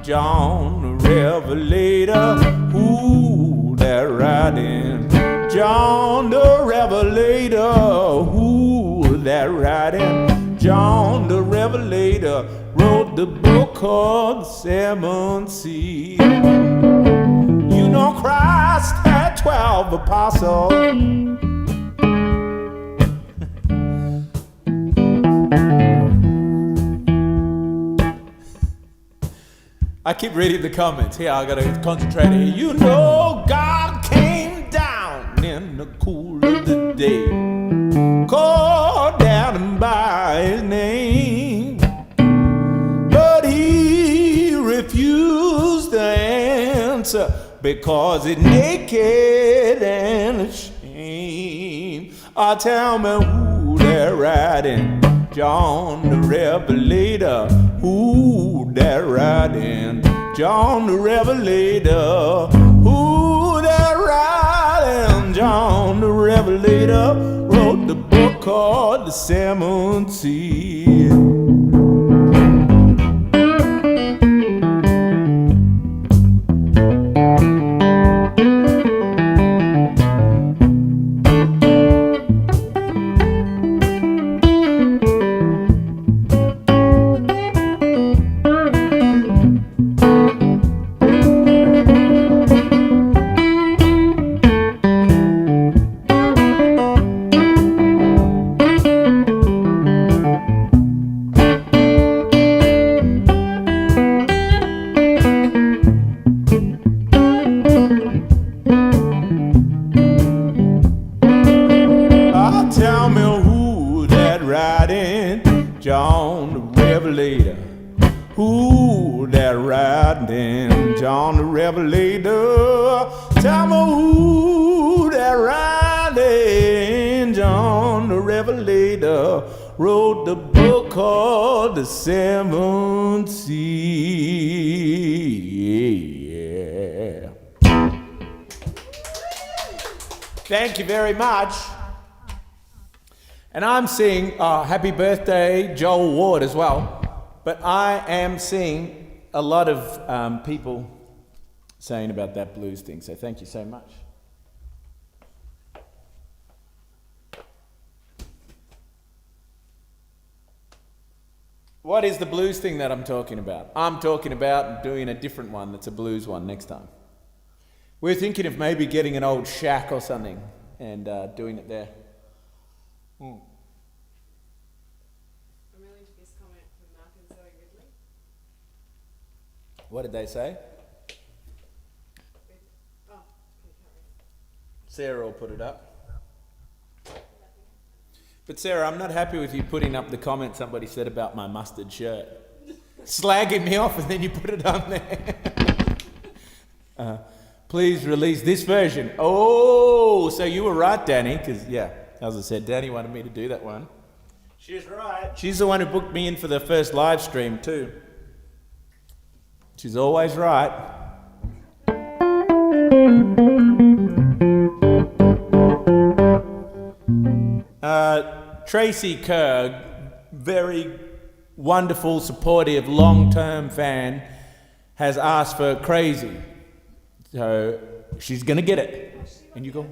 John the Revelator, who that riding? John the Revelator, who that riding? John the Revelator wrote the book called the 7 seas. You know Christ had 12 apostles. I keep reading the comments. Here, I gotta concentrate here. You know God came down in the cool of the day, called down by his name, but he refused to answer because he's naked and ashamed. Oh, tell me who they're riding? John the Revelator, who that riding? John the Revelator, who that riding? John the Revelator wrote the book called the 7 seas. John the Revelator, who that riding? John the Revelator, tell me who that riding? John the Revelator wrote the book called the 7 seas. Yeah. Thank you very much. And I'm seeing, happy birthday, Joel Ward as well. But I am seeing a lot of people saying about that blues thing. So thank you so much. What is the blues thing that I'm talking about? I'm talking about doing a different one that's a blues one next time. We're thinking of maybe getting an old shack or something and doing it there. I'm really into this comment from Mark and Zoe Ridley. What did they say? Oh, you can't read. Sarah will put it up. But Sarah, I'm not happy with you putting up the comment somebody said about my mustard shirt. Slagging me off and then you put it on there. Please release this version. Oh, so you were right, Danny, because, yeah, as I said, Danny wanted me to do that one. She's right. She's the one who booked me in for the first live stream, too. She's always right. Tracy Kerr, very wonderful, supportive, long-term fan, has asked for Crazy. So she's going to get it. And you go,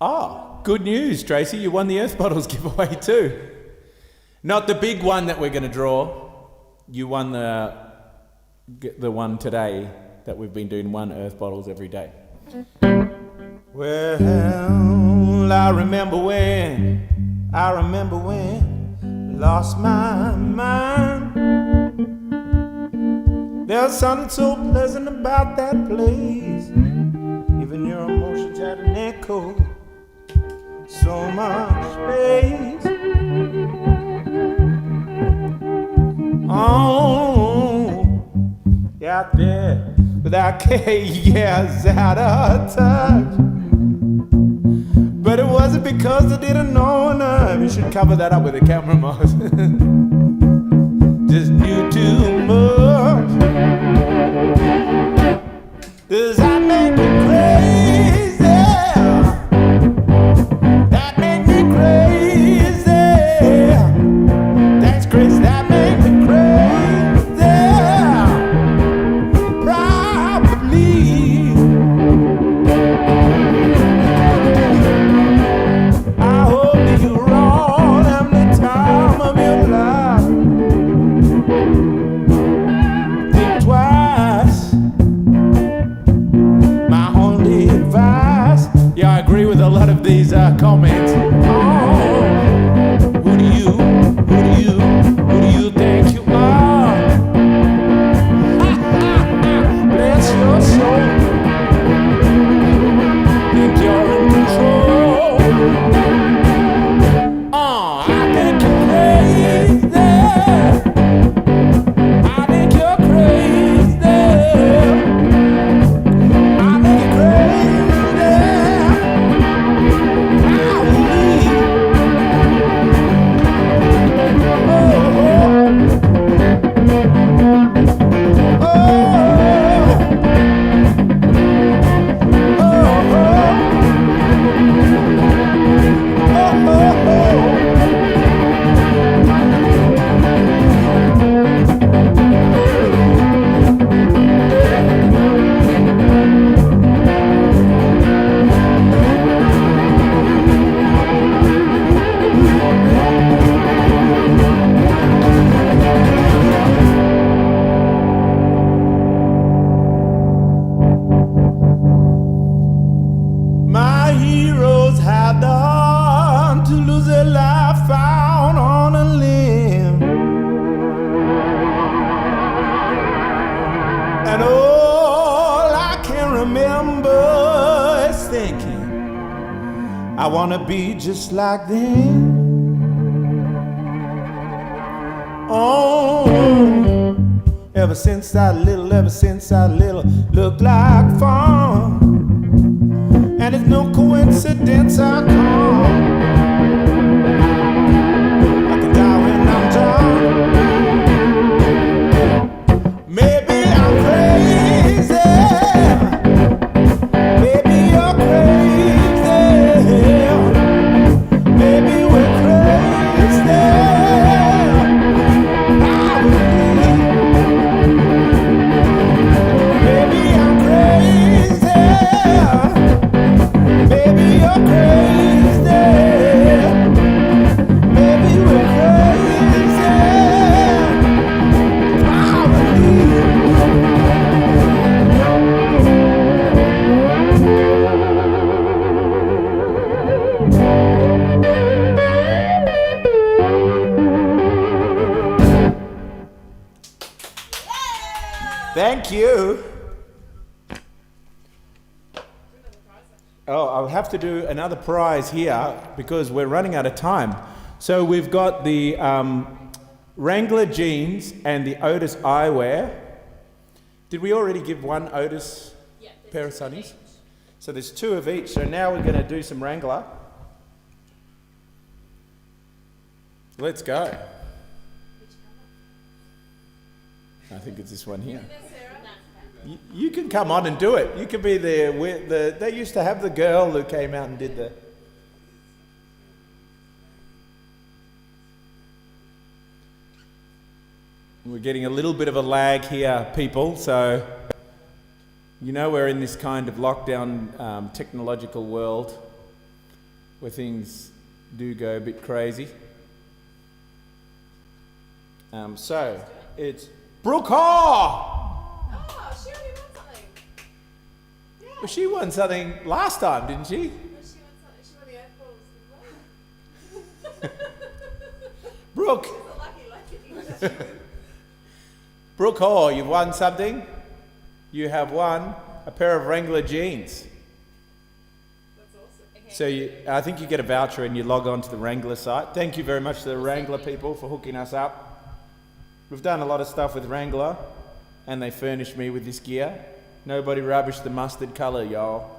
oh, good news, Tracy. You won the Earth Bottles giveaway too. Not the big one that we're going to draw. You won the one today that we've been doing 1 Earth Bottles every day. Well, I remember when lost my mind. There's something so pleasant about that place. Even your emotions had an echo. So much space. Oh, out there without chaos, out of touch. But it wasn't because I didn't know enough. You should cover that up with a camera, Mars. Just knew too much. 'Cause I made me crazy. That made me crazy. That's crazy. That made me crazy. Probably. I hope that you're all having the time of your life. Think twice. My only advice. Yeah, I agree with a lot of these comments. Who do you think you are? Bless your soul. Think you're in control. I think you're crazy. I think you're crazy. I think you're crazy. My heroes had done to lose their life out on a limb. And all I can remember is thinking, I wanna be just like them. Oh, ever since I little, looked like fun. And it's no coincidence I come. I can die when I'm done. Maybe I'm crazy. Maybe you're crazy. Thank you. Oh, I'll have to do another prize here because we're running out of time. So we've got the Wrangler jeans and the Otis eyewear. Did we already give one Otis pair of sunnies? So there's 2 of each. So now we're going to do some Wrangler. Let's go. I think it's this one here. You can come on and do it. You could be there with they used to have the girl who came out and did the... We're getting a little bit of a lag here, people, so you know we're in this kind of lockdown technological world where things do go a bit crazy. So it's Brooke Haw! Oh, she already won something. Yeah. Well, she won something last time, didn't she? No, she won something. She won the Earth Bottles. Brooke! She's a lucky. Brooke Haw, you've won something? You have won a pair of Wrangler jeans. That's awesome. So I think you get a voucher and you log on to the Wrangler site. Thank you very much to the Wrangler people for hooking us up. We've done a lot of stuff with Wrangler and they furnished me with this gear. Nobody rubbished the mustard colour, y'all.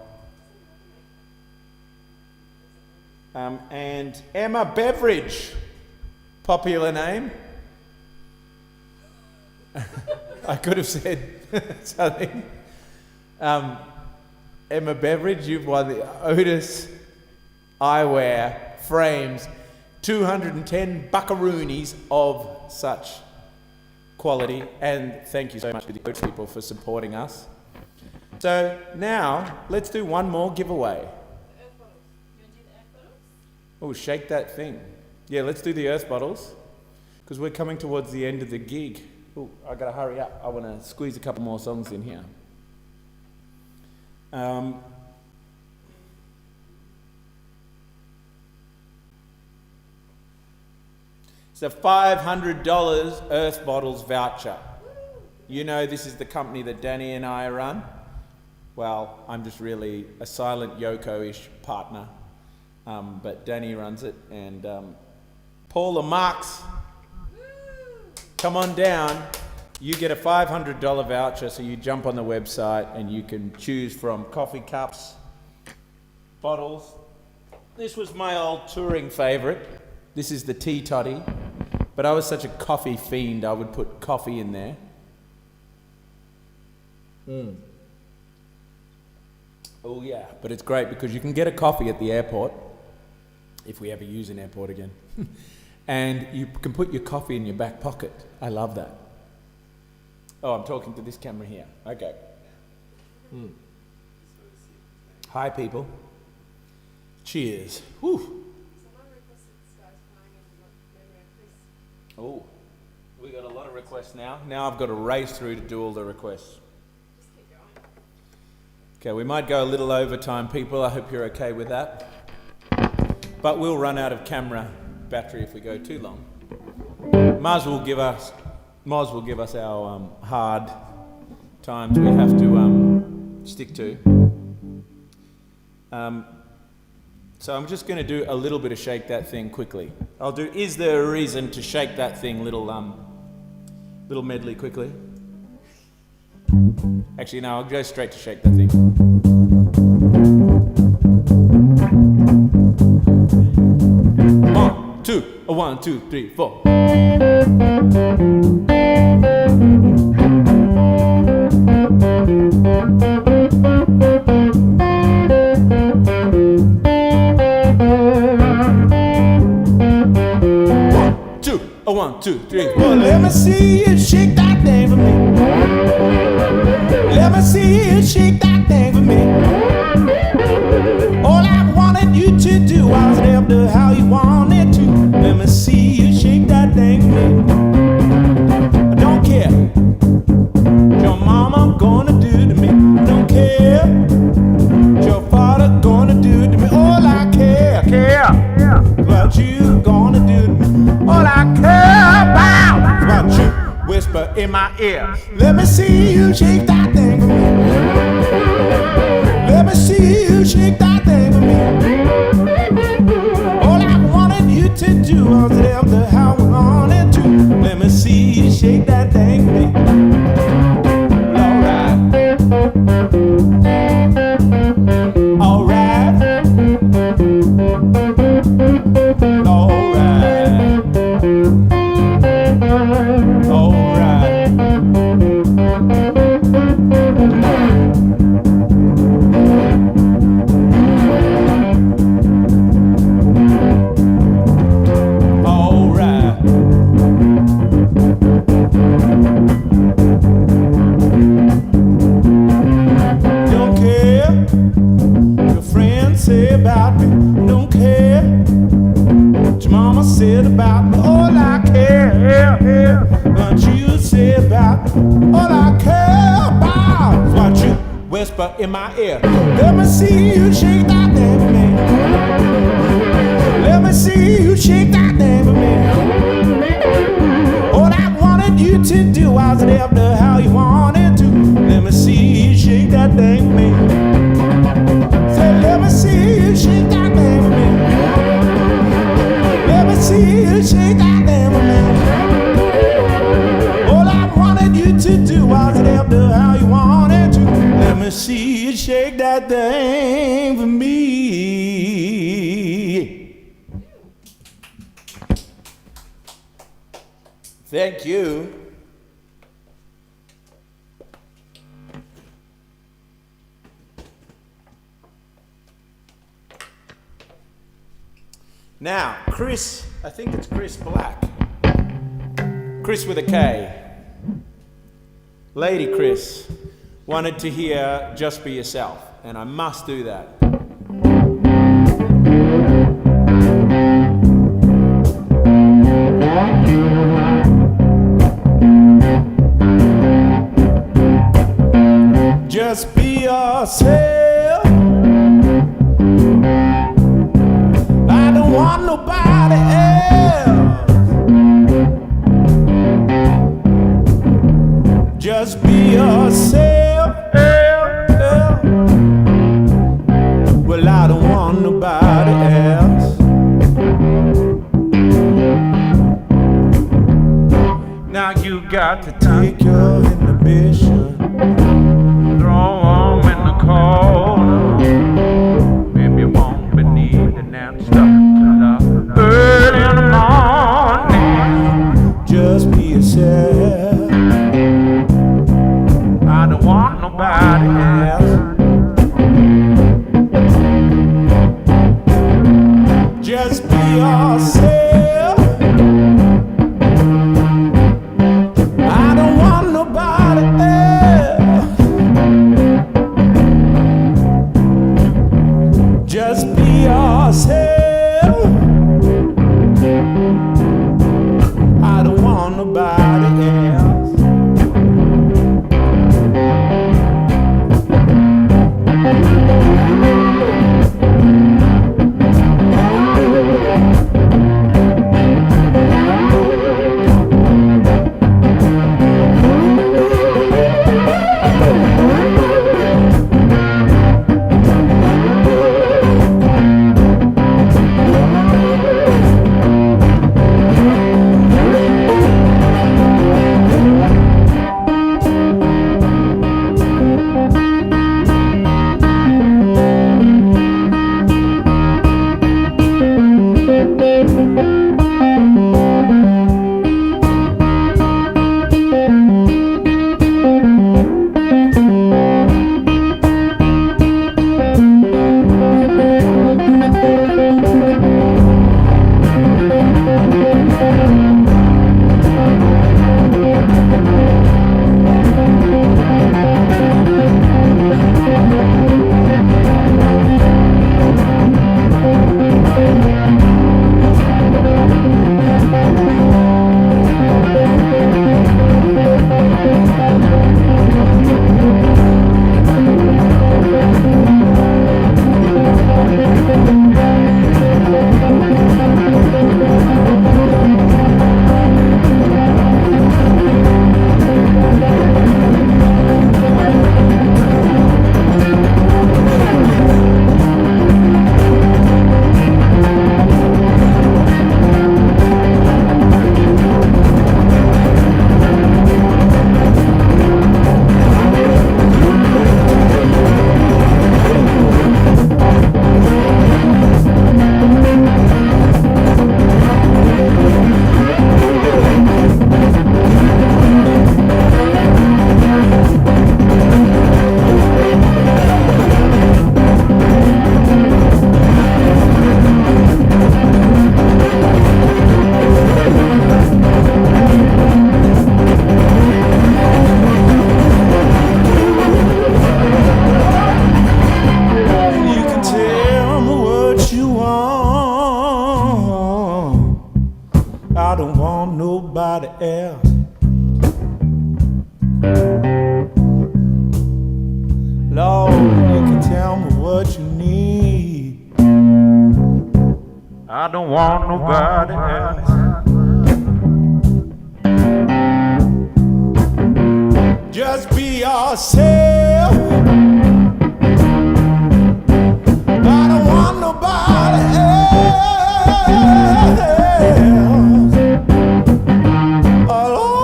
And Emma Beveridge, popular name. I could have said something. Emma Beveridge, you've won the Otis eyewear frames, 210 buckaroonies of such quality, and thank you so much to the Otis people for supporting us. So now let's do one more giveaway. You want to do the Earth bottles? Oh, shake that thing. Yeah, let's do the Earth bottles because we're coming towards the end of the gig. Oh, I gotta hurry up. I want to squeeze a couple more songs in here. It's a $500 Earth Bottles voucher. You know this is the company that Danny and I run. Well, I'm just really a silent Yoko-ish partner. But Danny runs it, and Paula Marks, come on down. You get a $500 voucher, so you jump on the website and you can choose from coffee cups, bottles. This was my old touring favourite. This is the tea toddy, but I was such a coffee fiend, I would put coffee in there. Oh yeah, but it's great because you can get a coffee at the airport, if we ever use an airport again. And you can put your coffee in your back pocket. I love that. Oh, I'm talking to this camera here. Okay. Hi, people. Cheers. Whew. Someone requested Skies Flying and Memory of Chris. Oh, we got a lot of requests now. Now I've got to race through to do all the requests. Just keep going. Okay, we might go a little over time, people. I hope you're okay with that. But we'll run out of camera battery if we go too long. Maz will give us our hard times we have to stick to. So I'm just going to do a little bit of Shake That Thing quickly. I'll do Is There a Reason to Shake That Thing little medley quickly. Actually, no, I'll go straight to Shake That Thing. One, two, three, four. One, two, three, four. Let me see you shake that thing for me. Let me see you shake that thing for me. All I wanted you to do was live to how you wanted to. Let me see you shake that thing for me. I don't care what your mama gonna do to me. I don't care what your father gonna do to me. All I care what you gonna do to me. All I care about is what you whisper in my ear. Let me see you shake that thing for me. Let me see you shake that thing for me. All I wanted you to do was live the how I wanted to. Let me see you shake that thing for me. All right. All right. All right. All right. Don't care what your friends say about me. Don't care what your mama said about me. All I care what you say about me. All I care about is what you whisper in my ear. Let me see you shake that thing for me. Let me see you shake that thing for me. All I wanted you to do was live the how you wanted to. Let me see you shake that thing for me. Say, let me see you shake that thing for me. Let me see you shake that thing for me. All I wanted you to do was live the how you wanted to. Let me see you shake that thing for me. Thank you. Now, Chris, I think it's Chris Black. Chris with a K. Lady Chris wanted to hear Just Be Yourself, and I must do that. Just be yourself. I don't want nobody else. Just be yourself. Well, I don't want nobody else. Now you got to take your inhibition, throw 'em in the corner. Maybe you won't be needing that stuff to love early in the morning. Just be yourself. I don't want nobody else. Just be yourself. I don't want nobody else. Just be yourself. I don't want nobody else. else. Lord, you can tell me what you need. I don't want nobody else. Just be yourself. I don't want nobody else. Oh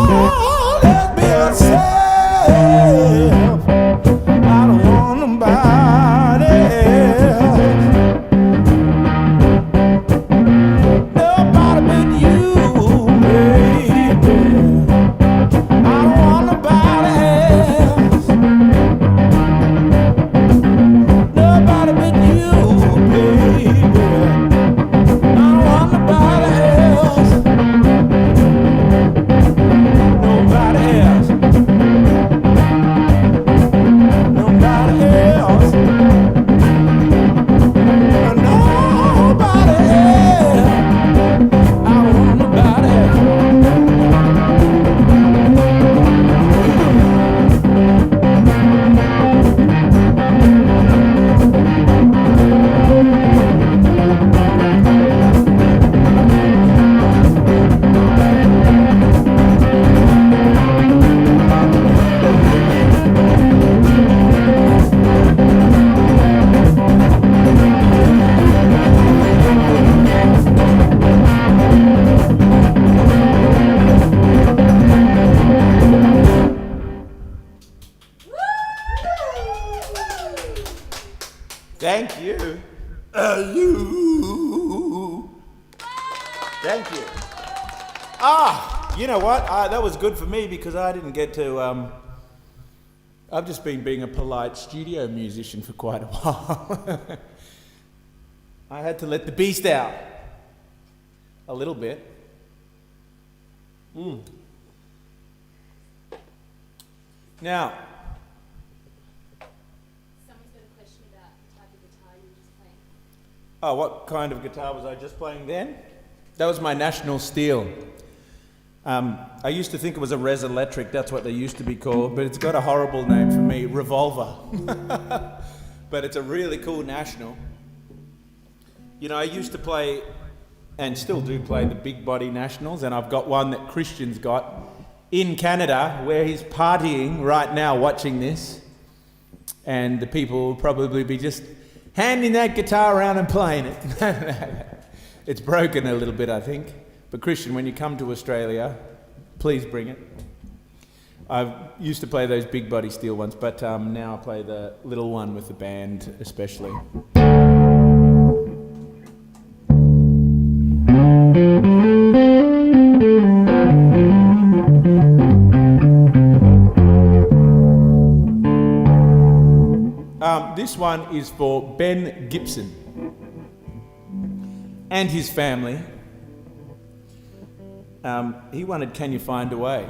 Lord, let me yourself. I don't want nobody else. Nobody but you, baby. I don't want nobody else. Nobody but you, baby. I don't want nobody else. Nobody else. Nobody else. Nobody else. I don't want nobody else. Thank you. You. Thank you. You know what? That was good for me because I didn't get to. I've just been being a polite studio musician for quite a while. I had to let the beast out a little bit. Now. Someone's got a question about the type of guitar you were just playing. Oh, what kind of guitar was I just playing then? That was my National Steel. I used to think it was a Res Electric, that's what they used to be called, but it's got a horrible name for me, Revolver. But it's a really cool National. You know, I used to play, and still do play, the big body Nationals, and I've got one that Christian's got in Canada, where he's partying right now watching this, and the people will probably be just handing that guitar around and playing it. It's broken a little bit, I think. But Christian, when you come to Australia, please bring it. I used to play those big body steel ones, but now I play the little one with the band especially. This one is for Ben Gibson and his family. He wanted Can You Find a Way?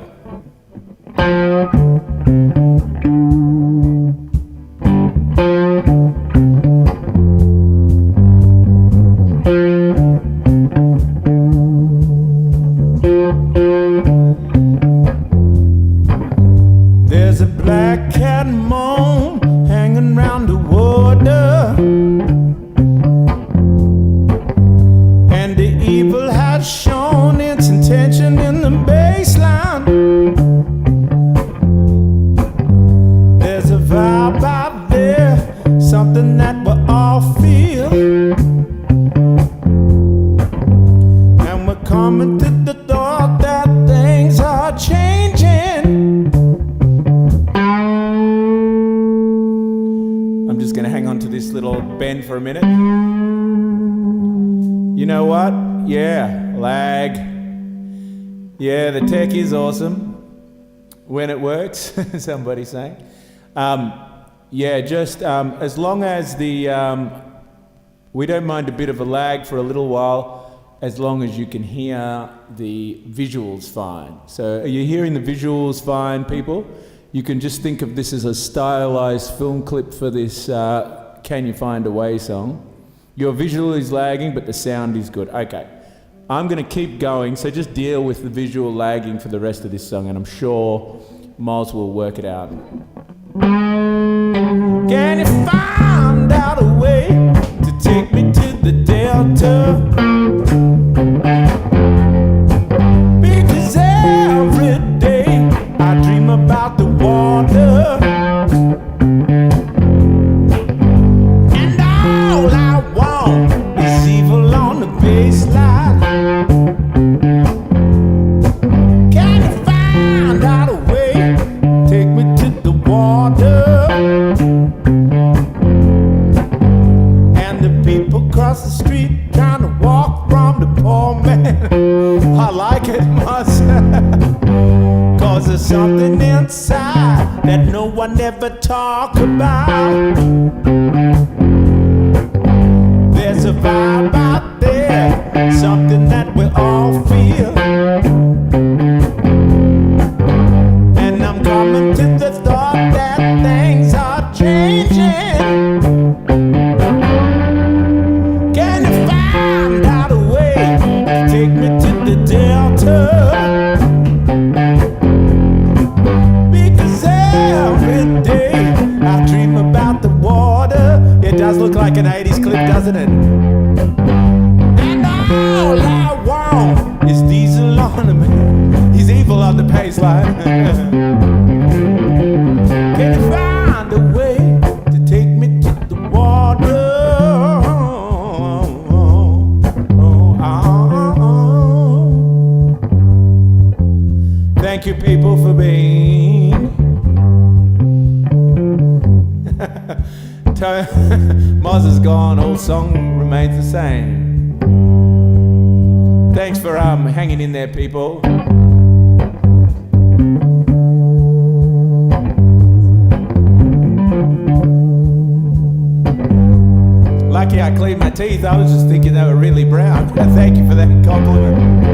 There's a black cat moan hanging round the water, and the evil has shown its intention in the baseline. There's a vibe out there, something that we all feel, and we're coming to the thought that things are changing. I'm just gonna hang on to this little bend for a minute. You know what? Yeah, lag. Yeah, the tech is awesome when it works, somebody's saying. Yeah, just as long as the, we don't mind a bit of a lag for a little while, as long as you can hear the visuals fine. So are you hearing the visuals fine, people? You can just think of this as a stylized film clip for this Can You Find a Way song. Your visual is lagging, but the sound is good. Okay. I'm going to keep going, so just deal with the visual lagging for the rest of this song, and I'm sure Moz will work it out. Can you find out a way to take me to the Delta? Because every day I dream about the water, and all I want is evil on the baseline. Can you find out a way, take me to the water? And the people across the street trying to walk from the poor man. I like it, Moz. Cause there's something inside that no one ever talk about. There's a vibe out there, something that we all feel. And I'm coming to the thought that things are changing. Can you find out a way to take me to the Delta? Because every day I dream about the water. It does look like an 80s clip, doesn't it? And all I want is diesel on the He's evil on the baseline. Can you find a way to take me to the water? Thank you, people, for being. Moz is gone, all song remains the same. Thanks for hanging in there, people. Lucky I cleaned my teeth, I was just thinking they were really brown. Thank you for that compliment.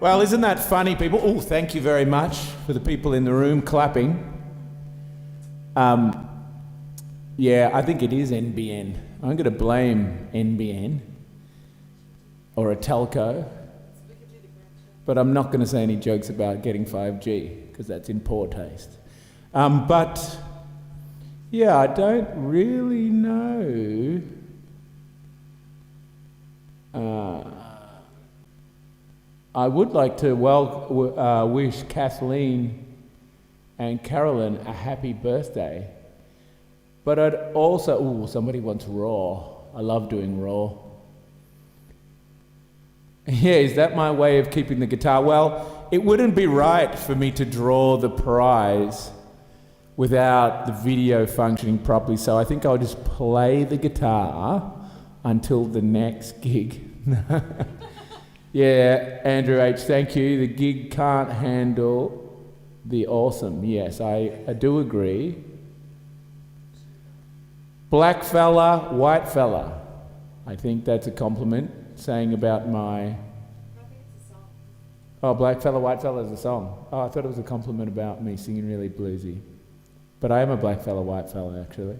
Well, isn't that funny, people? Oh, thank you very much for the people in the room clapping. Yeah, I think it is NBN. I'm going to blame NBN or a telco, but I'm not going to say any jokes about getting 5G because that's in poor taste. But yeah, I don't really know. I would like to wish Kathleen and Carolyn a happy birthday. But I'd also, somebody wants Raw. I love doing Raw. Yeah, is that my way of keeping the guitar? Well, it wouldn't be right for me to draw the prize without the video functioning properly, so I think I'll just play the guitar until the next gig. Yeah, Andrew H., thank you. The gig can't handle the awesome. Yes, I do agree. Black fella, white fella. I think that's a compliment, saying about my... I think it's a song. Oh, black fella, white fella is a song. Oh, I thought it was a compliment about me singing really bluesy. But I am a black fella, white fella, actually.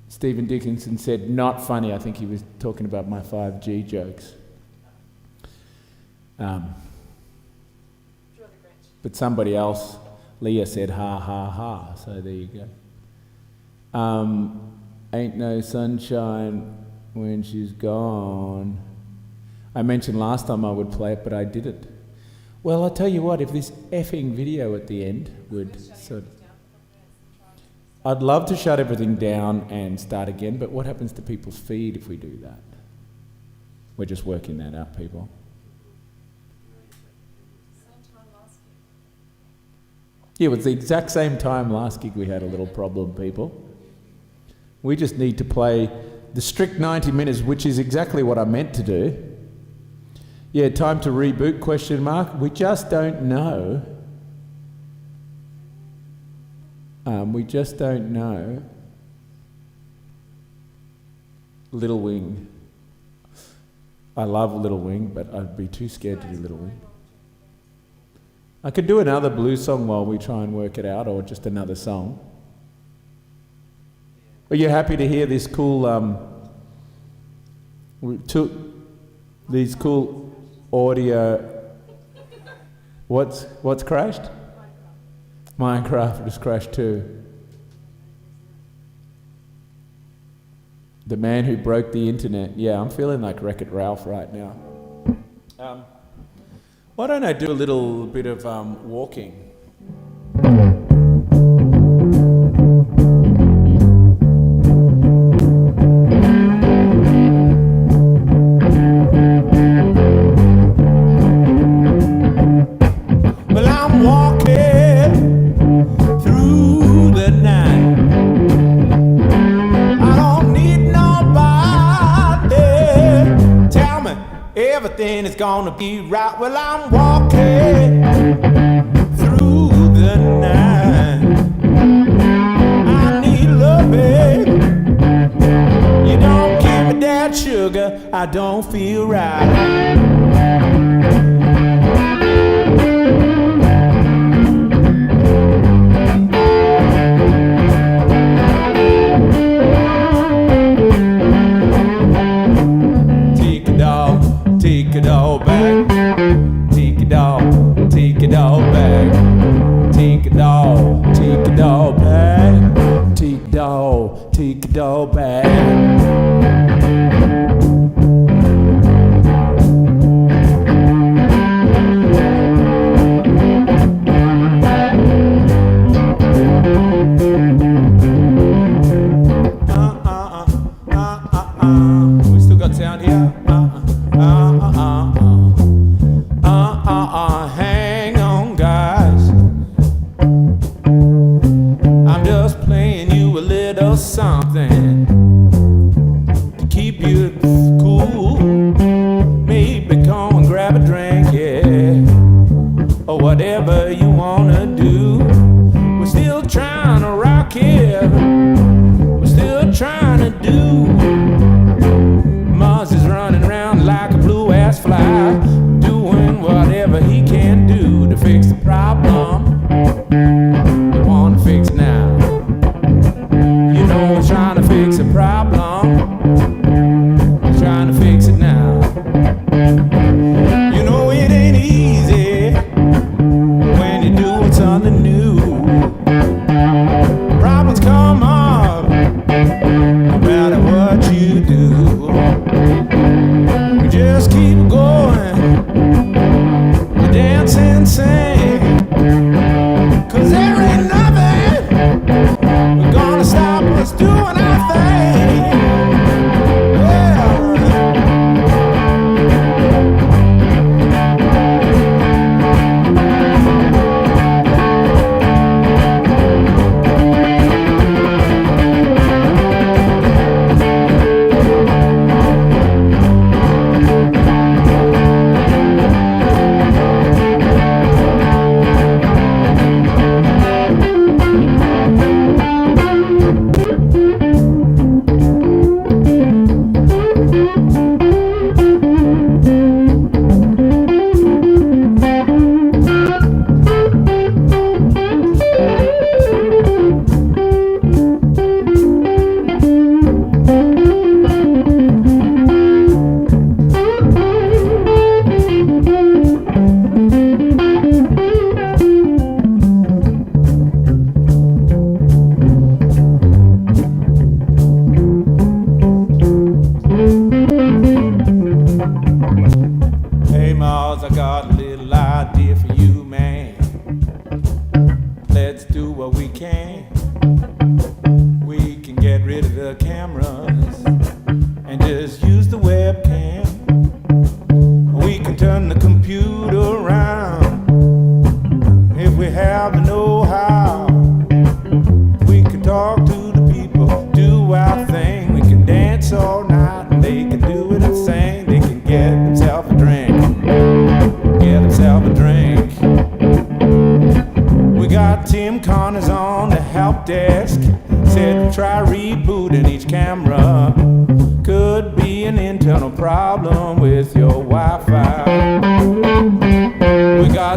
Stephen Dickinson said, not funny. I think he was talking about my 5G jokes. But somebody else, Leah, said, ha, ha, ha. So there you go. Ain't no sunshine when she's gone. I mentioned last time I would play it, but I didn't. Well, I'll tell you what, if this effing video at the end would sort of... I'd love to shut everything down and start again, but what happens to people's feed if we do that? We're just working that out, people. Same time last week. Yeah, it was the exact same time last gig we had a little problem, people. We just need to play the strict 90 minutes, which is exactly what I meant to do. Yeah, time to reboot, question mark. We just don't know. We just don't know. Little Wing. I love Little Wing, but I'd be too scared to do Little Wing. I could do another blues song while we try and work it out, or just another song. Are you happy to hear this cool, we took these cool audio, what's crashed? Minecraft has crashed too. The man who broke the internet. Yeah, I'm feeling like Wreck-It Ralph right now. Why don't I do a little bit of walking? Well, I'm walking through the night. I don't need nobody. Tell me everything is gonna be right. Well, I'm walking through the night. I need love, baby. You don't give me that sugar, I don't feel right. Take it all back. Take it all back. Take it all back. Take it all back. Take it all back. We still got sound here. Hang on, guys. I'm just playing you a little something to keep you cool. Maybe come and grab a drink, yeah, or whatever you wanna do. We're still trying to rock here. We're still trying to do. Mars is running around like a blue-ass fly, doing whatever he can do to fix the problem we want to fix now. You know we're trying to fix a problem. We're trying to fix it now. You know it ain't easy when you're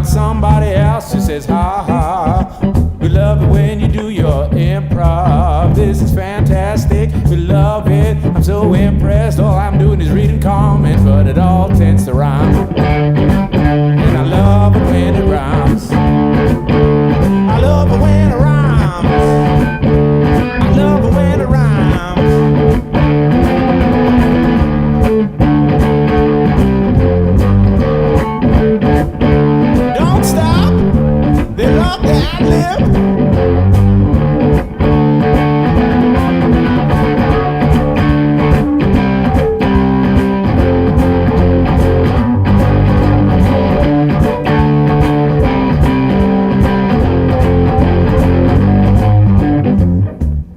got somebody else who says ha ha. We love it when you do your improv. This is fantastic, we love it. I'm so impressed, all I'm doing is reading comments, but it all tends to rhyme. And I love it when it rhymes. I love it when it rhymes. I love it when it rhymes. Don't stop, they love the ad-lib.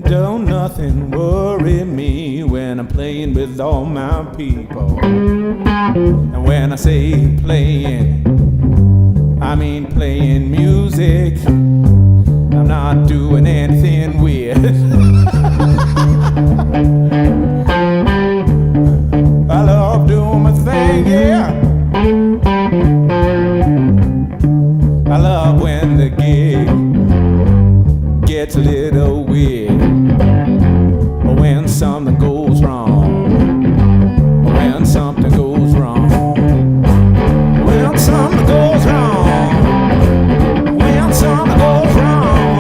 Don't nothing worry me when I'm playing with all my people. And when I say playing, I mean playing music. I'm not doing anything weird. I love doing my thing, yeah. I love when the gig gets a little weird, or when something goes wrong, or when something goes wrong, when something goes wrong, when something goes wrong,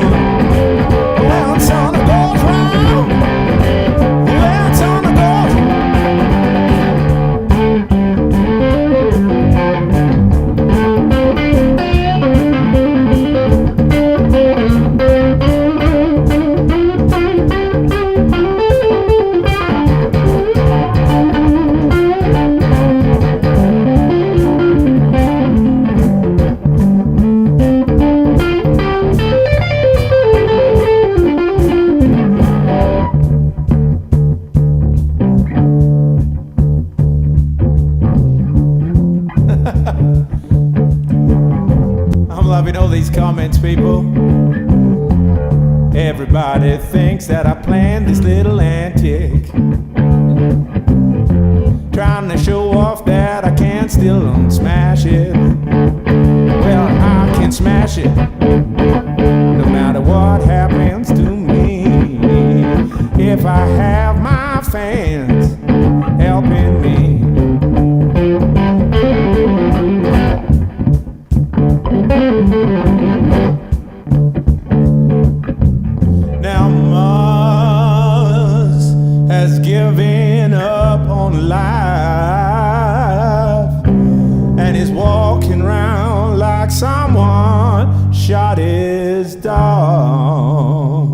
when something goes wrong, when something goes wrong. I'm loving all these comments, people. Everybody thinks that I planned this little antic, trying to show off that I can still smash it. Well, I can smash it no matter what happens to me, if I have my fans helping me. Now Mars has given up on life and is walking around like someone shot his dog.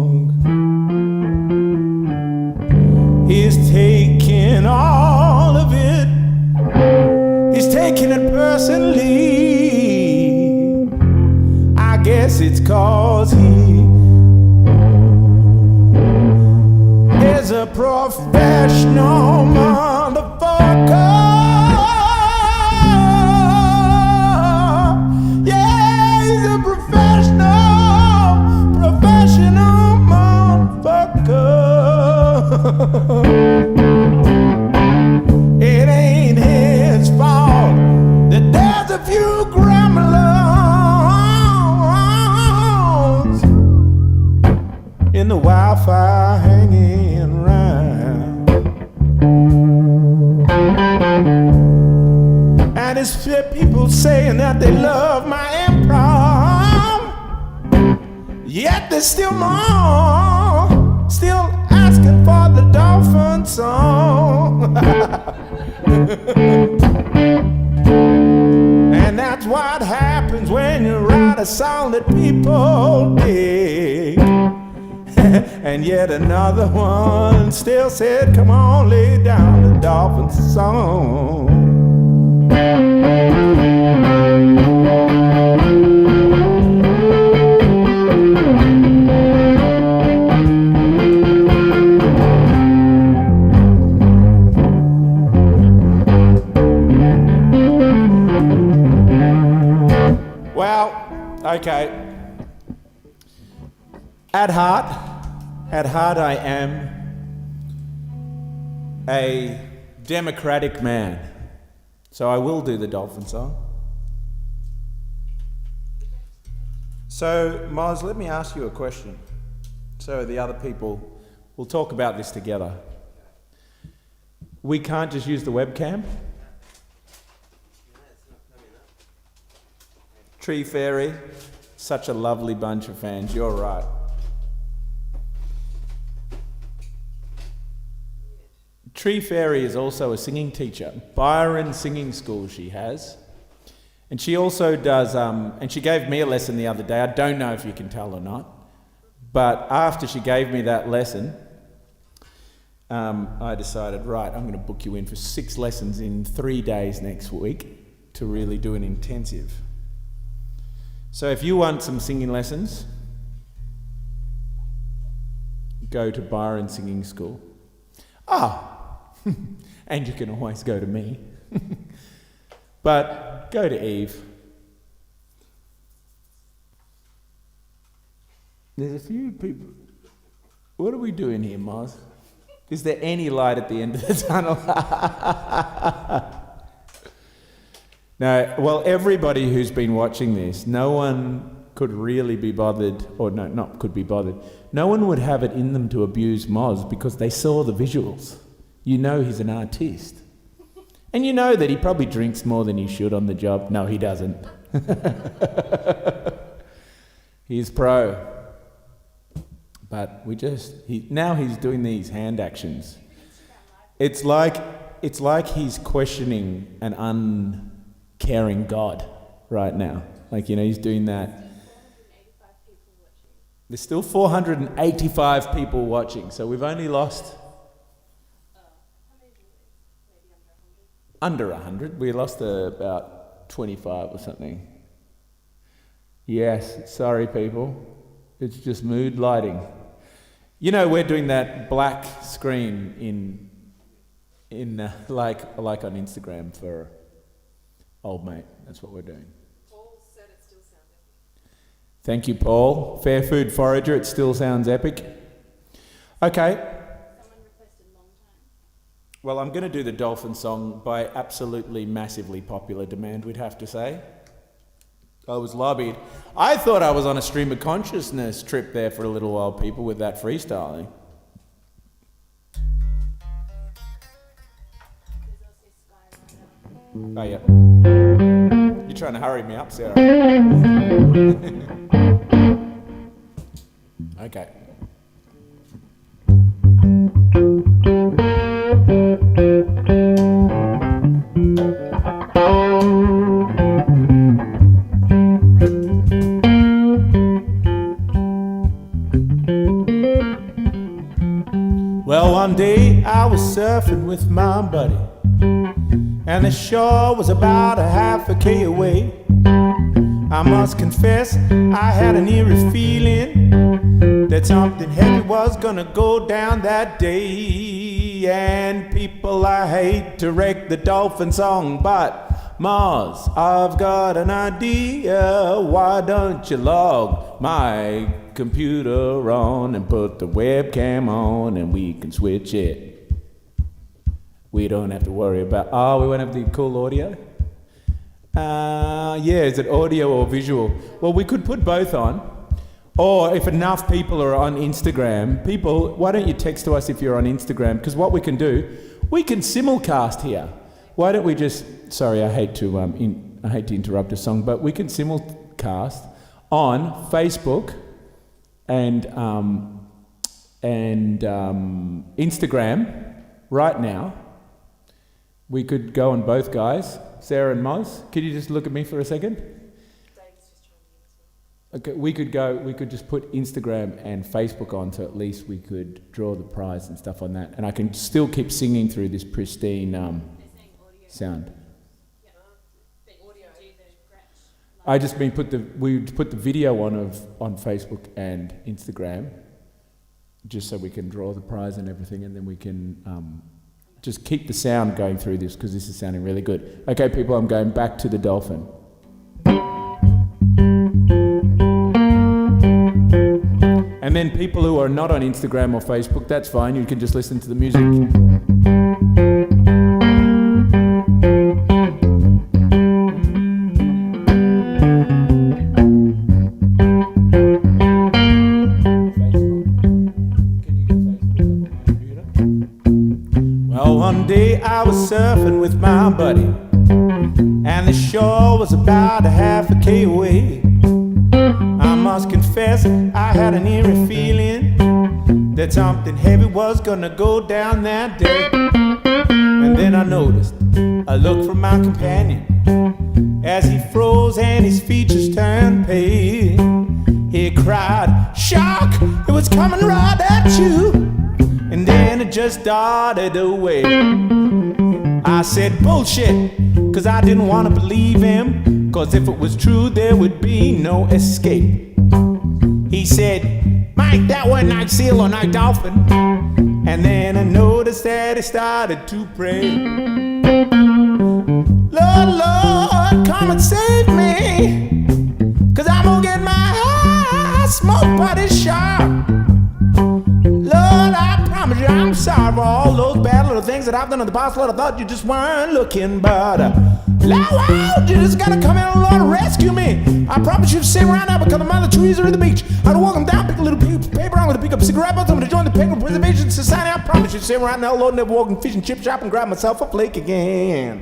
He's taking all of it, he's taking it personally. I guess it's 'cause he is a professional motherfucker. Yeah, he's a professional motherfucker. It ain't his fault that there's a few gremlins in the Wi-Fi hanging around. And it's people saying that they love my improv, yet there's still more, still asking for the dolphin song. And that's what happens when you write a song that people dig. And yet another one still said, come on, lay down the dolphin song. Well, okay. At heart I am a democratic man. So I will do the dolphin song. So, Moz, let me ask you a question. So the other people will talk about this together. We can't just use the webcam? Tree Fairy, such a lovely bunch of fans, you're right. Tree Fairy is also a singing teacher. Byron Singing School she has. And she also does, and she gave me a lesson the other day. I don't know if you can tell or not. But after she gave me that lesson, I decided, right, I'm going to book you in for 6 lessons in 3 days next week to really do an intensive. So if you want some singing lessons, go to Byron Singing School. And you can always go to me. But go to Eve. There's a few people. What are we doing here, Mars? Is there any light at the end of the tunnel? No, well, everybody who's been watching this, no one could really be bothered, or no, not could be bothered. No one would have it in them to abuse Moz because they saw the visuals. You know he's an artist. And you know that he probably drinks more than he should on the job. No, he doesn't. He's pro. But now he's doing these hand actions. It's like he's questioning an uncaring God right now. Like, you know, he's doing that. There's still 485 people watching, so we've only lost under 100. We lost about 25 or something. Yes, sorry people. It's just mood lighting. You know, we're doing that black screen in like on Instagram for old mate. That's what we're doing. Paul said it still sounds epic. Thank you, Paul. Fair Food Forager, it still sounds epic. Okay. Someone requested long time. Well, I'm going to do the Dolphin song by absolutely massively popular demand, we'd have to say. I was lobbied. I thought I was on a stream of consciousness trip there for a little while, people, with that freestyling. Oh, yeah. You're trying to hurry me up, Sarah. Okay. Well, one day I was surfing with my buddy, and the shore was about a half a K away. I must confess, I had an eerie feeling that something heavy was gonna go down that day. And people, I hate to wreck the Dolphin song, but Mars, I've got an idea. Why don't you log my computer on and put the webcam on and we can switch it. We don't have to worry about, we won't have the cool audio? Yeah, is it audio or visual? Well, we could put both on. Or if enough people are on Instagram, people, why don't you text to us if you're on Instagram? Because what we can do, we can simulcast here. Why don't we just, sorry, I hate to interrupt a song, but we can simulcast on Facebook and Instagram right now. We could go on both, guys. Sarah and Moz, could you just look at me for a second? Dave's just trying to answer. Okay, we could just put Instagram and Facebook on, so at least we could draw the prize and stuff on that. And I can still keep singing through this pristine sound. I just mean we put the video on Facebook and Instagram, just so we can draw the prize and everything, and then we can just keep the sound going through this, because this is sounding really good. Okay, people, I'm going back to the Dolphin. And then people who are not on Instagram or Facebook, that's fine, you can just listen to the music. buddy, and the shore was about a half a K away. I must confess, I had an eerie feeling that something heavy was gonna go down that day. And then I noticed a look from my companion as he froze and his features turned pale. He cried, "Shark, it was coming right at you!" And then it just darted away. I said, "Bullshit," cause I didn't want to believe him, cause if it was true there would be no escape. He said, "Mike, that wasn't no seal or no dolphin." And then I noticed that he started to pray. "Lord, Lord, come and save me, cause I'm gonna get my ass smoked by this shark. Lord, I promise you I'm sorry for all those bad little things that I've done in the past. Lord, I thought you just weren't looking, but Lord, you just gotta come in and Lord rescue me. I promise you to stay around now because the other trees are in the beach. I'm gonna walk them down, pick a little piece of paper, I'm gonna pick up a cigarette butts, I'm gonna join the Penguin Preservation Society. I promise you to stay around now, Lord, never walk in fish and chip shop and grab myself a flake again."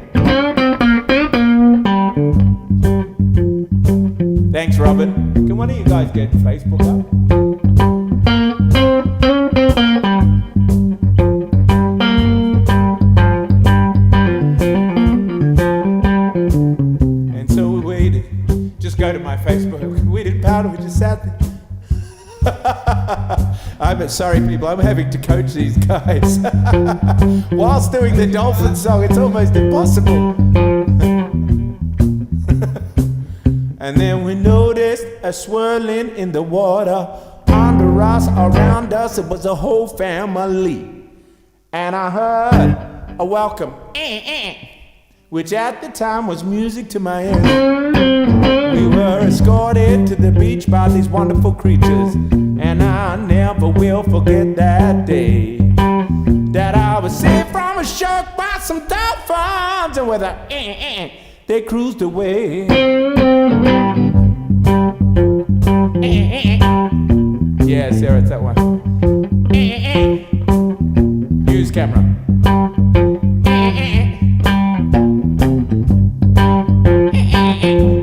Thanks, Robin. Can one of you guys get Facebook up? And so we waited. Just go to my Facebook. We didn't powder, we just sat there. I'm sorry, people, I'm having to coach these guys. Whilst doing the dolphin song, it's almost impossible. And then we noticed a swirling in the water. Under us, around us, it was a whole family. And I heard a welcome, which at the time was music to my ears. We were escorted to the beach by these wonderful creatures. And I never will forget that day that I was saved from a shark by some dolphins. And with a they cruised away. Yeah, Sarah, it's that one. Use camera.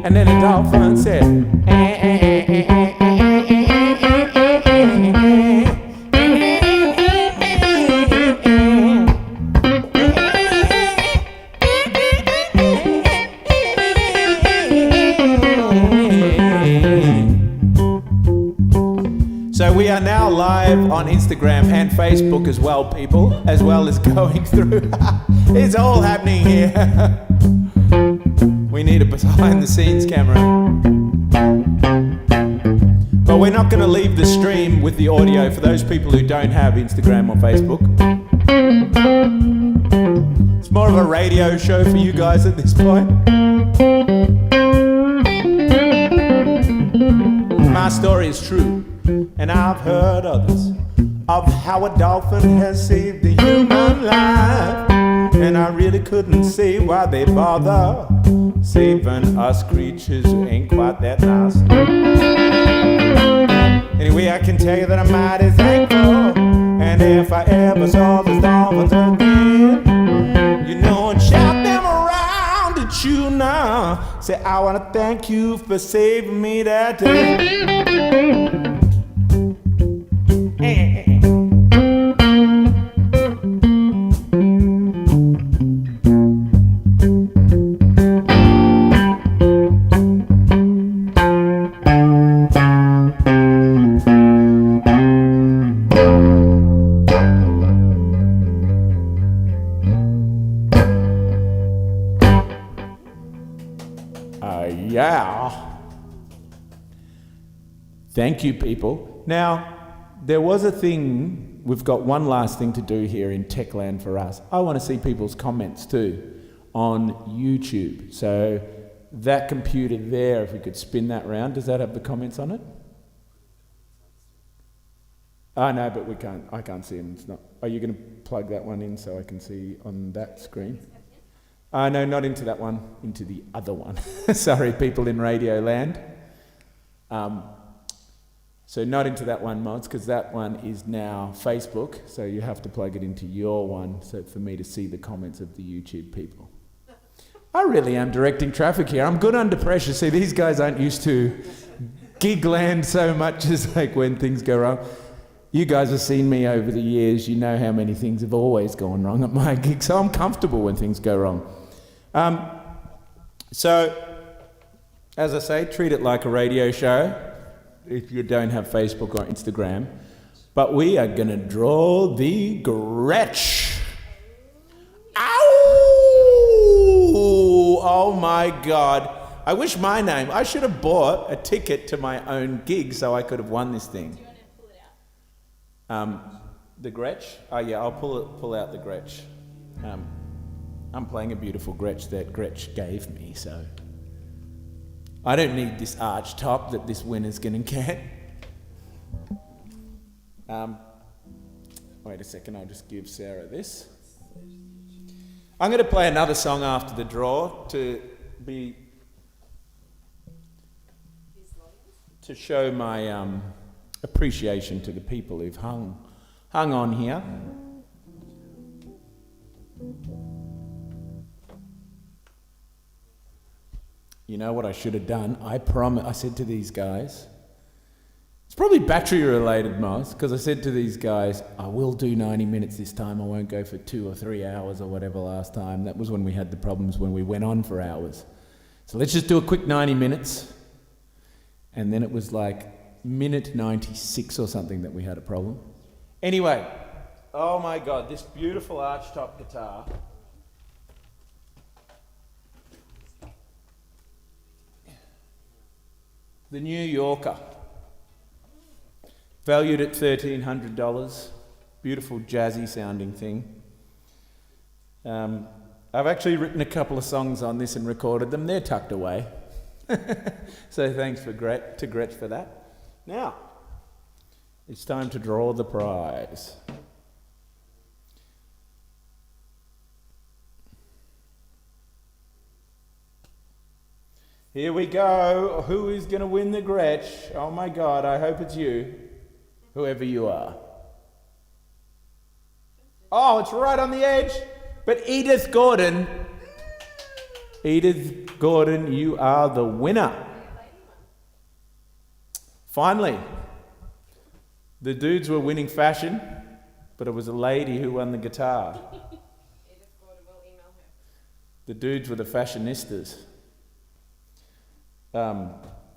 And then the dolphin said, So we are now live on Instagram and Facebook as well, people, as well as going through. It's all happening here. We need a behind the scenes camera. But we're not going to leave the stream with the audio for those people who don't have Instagram or Facebook. It's more of a radio show for you guys at this point. My story is true, and I've heard others of how a dolphin has saved the human life. And I really couldn't say why they bother saving us creatures who ain't quite that nice. Anyway, I can tell you that I'm mighty thankful. And if I ever saw the dolphins again, you know, and shout them around at you now. Say, I want to thank you for saving me that day. Yeah. Thank you, people. Now, there was a thing, we've got one last thing to do here in Techland for us. I want to see people's comments too on YouTube. So that computer there, if we could spin that round, does that have the comments on it? Oh, no, but we can't. I can't see them. It's not. Are you going to plug that one in so I can see on that screen? No, not into that one, into the other one. Sorry, people in Radio Land. So not into that one, Mods, because that one is now Facebook, so you have to plug it into your one so for me to see the comments of the YouTube people. I really am directing traffic here. I'm good under pressure. See, these guys aren't used to gig land so much as like when things go wrong. You guys have seen me over the years. You know how many things have always gone wrong at my gig, so I'm comfortable when things go wrong. So, as I say, treat it like a radio show if you don't have Facebook or Instagram. But we are going to draw the Gretsch. Ow! Oh my God. I wish I should have bought a ticket to my own gig so I could have won this thing. Do you want to pull it out? The Gretsch? Oh yeah, I'll pull out the Gretsch. I'm playing a beautiful Gretsch that Gretsch gave me, so I don't need this arch top that this winner's gonna get. Wait a second, I'll just give Sarah this. I'm gonna play another song after the draw to show my appreciation to the people who've hung on here. You know what I should have done? I said to these guys, it's probably battery related, Moss, because I said to these guys, I will do 90 minutes this time. I won't go for 2 or 3 hours or whatever last time. That was when we had the problems when we went on for hours. So let's just do a quick 90 minutes. And then it was like minute 96 or something that we had a problem. Anyway, oh my God, this beautiful archtop guitar. The New Yorker. Valued at $1,300. Beautiful jazzy sounding thing. I've actually written a couple of songs on this and recorded them. They're tucked away. So thanks to Gretsch for that. Now, it's time to draw the prize. Here we go. Who is going to win the Gretsch? Oh my God, I hope it's you, whoever you are. Oh, it's right on the edge. But Edith Gordon, you are the winner. Finally, the dudes were winning fashion, but it was a lady who won the guitar. Edith Gordon will email her. The dudes were the fashionistas.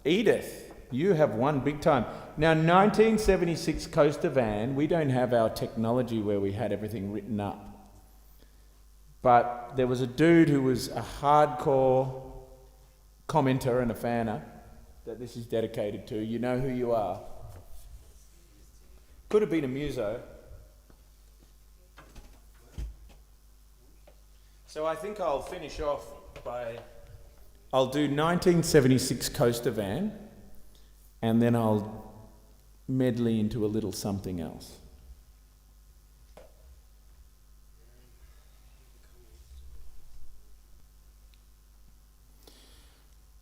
Edith, you have won big time. Now, 1976 Coaster van, we don't have our technology where we had everything written up. But there was a dude who was a hardcore commenter and a fanner that this is dedicated to. You know who you are. Could have been a muso. So I think I'll finish off by... I'll do 1976 Coaster van, and then I'll medley into a little something else.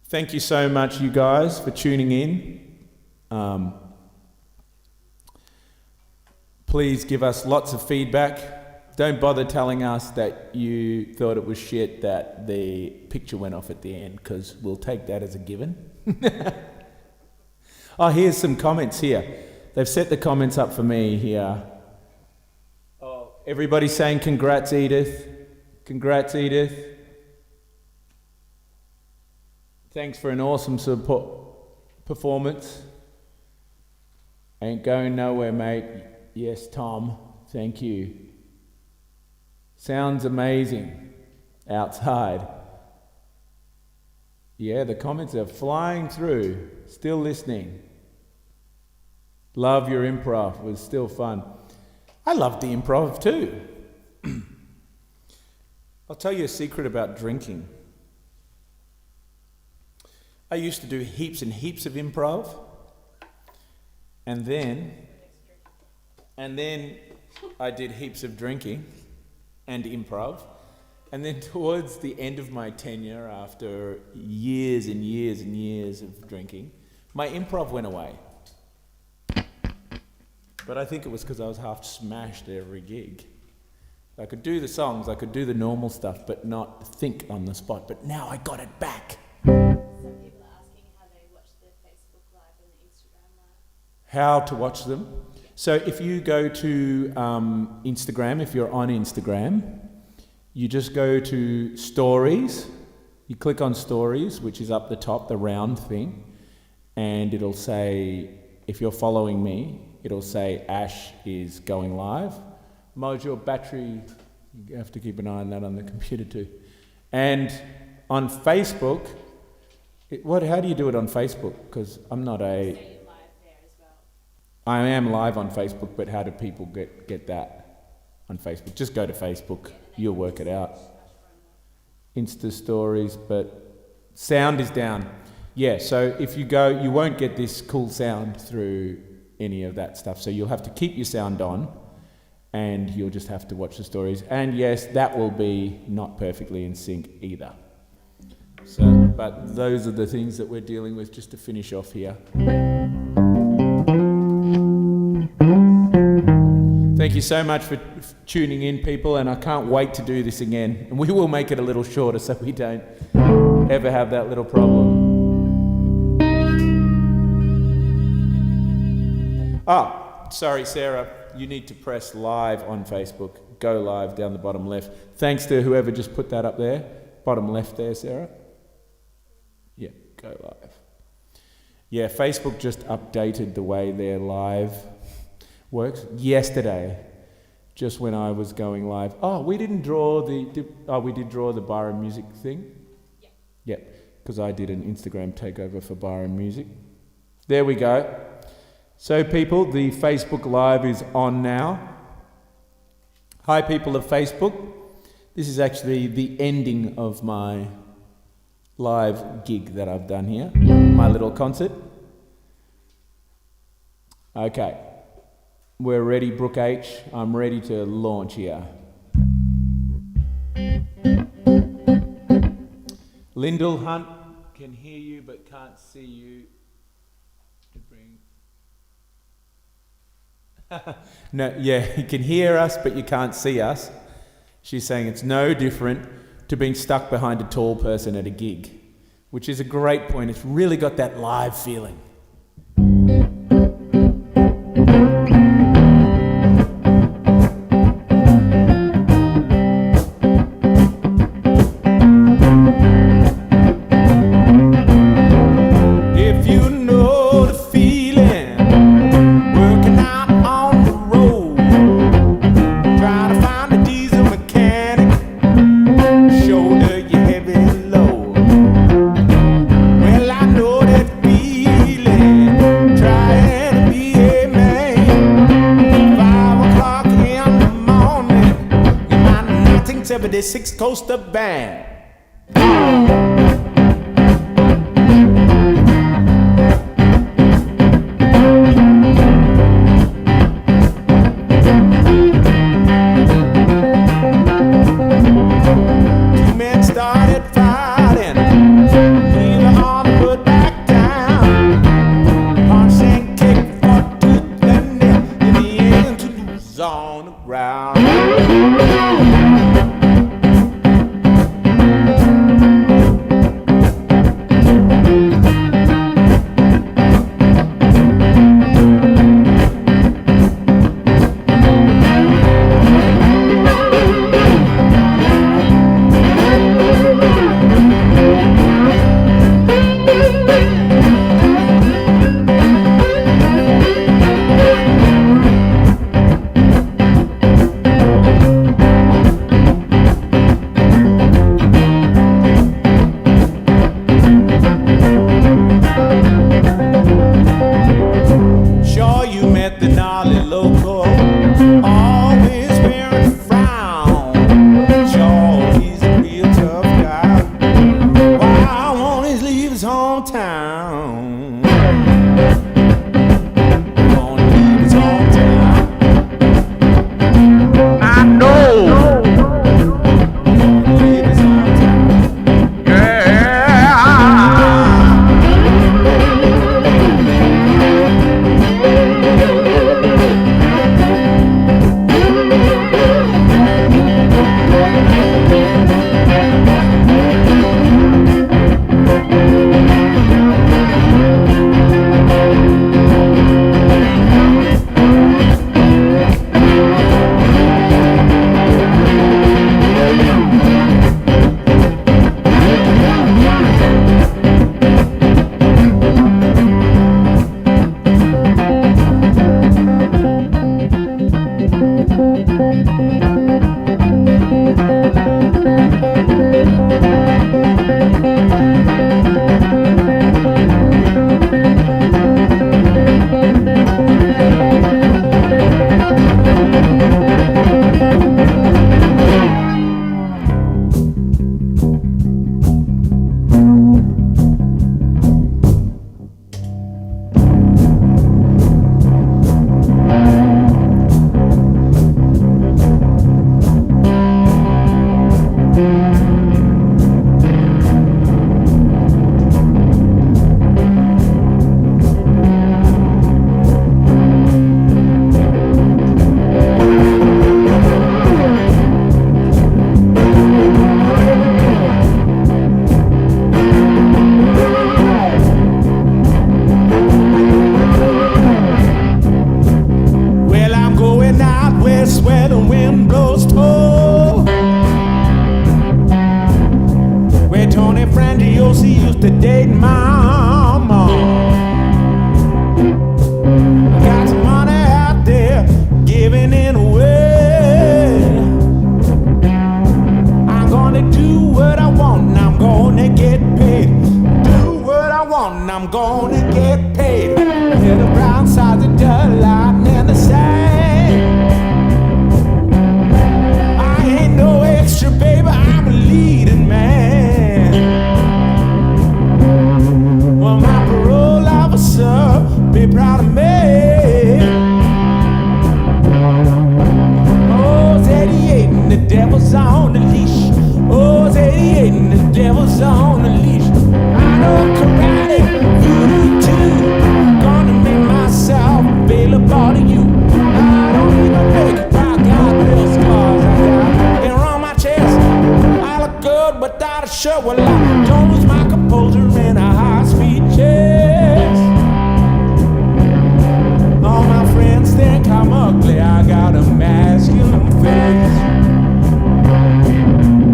Thank you so much, you guys, for tuning in. Please give us lots of feedback. Don't bother telling us that you thought it was shit that the picture went off at the end, because we'll take that as a given. Oh, here's some comments here. They've set the comments up for me here. Oh, everybody's saying congrats, Edith. Congrats, Edith. Thanks for an awesome performance. Ain't going nowhere, mate. Yes, Tom. Thank you. Sounds amazing outside. Yeah, the comments are flying through. Still listening. Love your improv. It was still fun. I loved the improv too. I'll tell you a secret about drinking. I used to do heaps and heaps of improv. And then I did heaps of drinking and improv. And then towards the end of my tenure, after years and years and years of drinking, my improv went away. But I think it was because I was half smashed every gig. I could do the songs, I could do the normal stuff, but not think on the spot. But now I got it back. Some people are asking how they watch the Facebook Live and the Instagram Live. How to watch them. So if you go to Instagram, if you're on Instagram, you just go to Stories. You click on Stories, which is up the top, the round thing, and it'll say, if you're following me, it'll say Ash is going live. Module battery, you have to keep an eye on that on the computer too. And on Facebook, how do you do it on Facebook? Because I'm not So you're live there as well. I am live on Facebook, but how do people get that on Facebook? Just go to Facebook, you'll work it out. Insta stories, but sound is down. Yeah, so if you go, you won't get this cool sound through any of that stuff. So you'll have to keep your sound on, and you'll just have to watch the stories. And yes, that will be not perfectly in sync either. So, but those are the things that we're dealing with just to finish off here. Thank you so much for tuning in, people, and I can't wait to do this again. And we will make it a little shorter so we don't ever have that little problem. Sorry, Sarah, you need to press live on Facebook. Go live down the bottom left. Thanks to whoever just put that up there. Bottom left there, Sarah. Yeah, go live. Yeah, Facebook just updated the way their live works yesterday, just when I was going live. Oh, we didn't draw we did draw the Byron Music thing? Yeah. Yeah, because I did an Instagram takeover for Byron Music. There we go. So people, the Facebook Live is on now. Hi people of Facebook. This is actually the ending of my live gig that I've done here, my little concert. Okay, we're ready, Brooke H. I'm ready to launch here. Lyndall Hunt can hear you but can't see you. No, yeah, you can hear us, but you can't see us. She's saying it's no different to being stuck behind a tall person at a gig, which is a great point. It's really got that live feeling. If you know the feeling, working out on the road, try to find a diesel mechanic, shoulder your heavy load. Well, I know that feeling, trying to be a man. 5 o'clock in the morning, in my 1976 Coaster van. On the ground. Sure, you met the gnarly local, always wearing a frown. Sure, he's a real tough guy. Why I won't he leave his hometown? Won't he leave his hometown? I know. Won't he leave his hometown? Yeah. gonna get paid. Hit the brown sides of the line and the sand. I ain't no extra, baby, I'm a leading man. Well, my parole officer be proud of me. Oh, it's 88 and the devil's on the leash. Oh, it's 88 and the devil's on the leash. I know karate, voodoo too. Gonna make myself available to you. I don't even make it. I got real scars. I got hair on my chest. I look good without a shirt. Well, I don't lose my composure in a high-speed chase. All my friends think I'm ugly. I got a masculine face.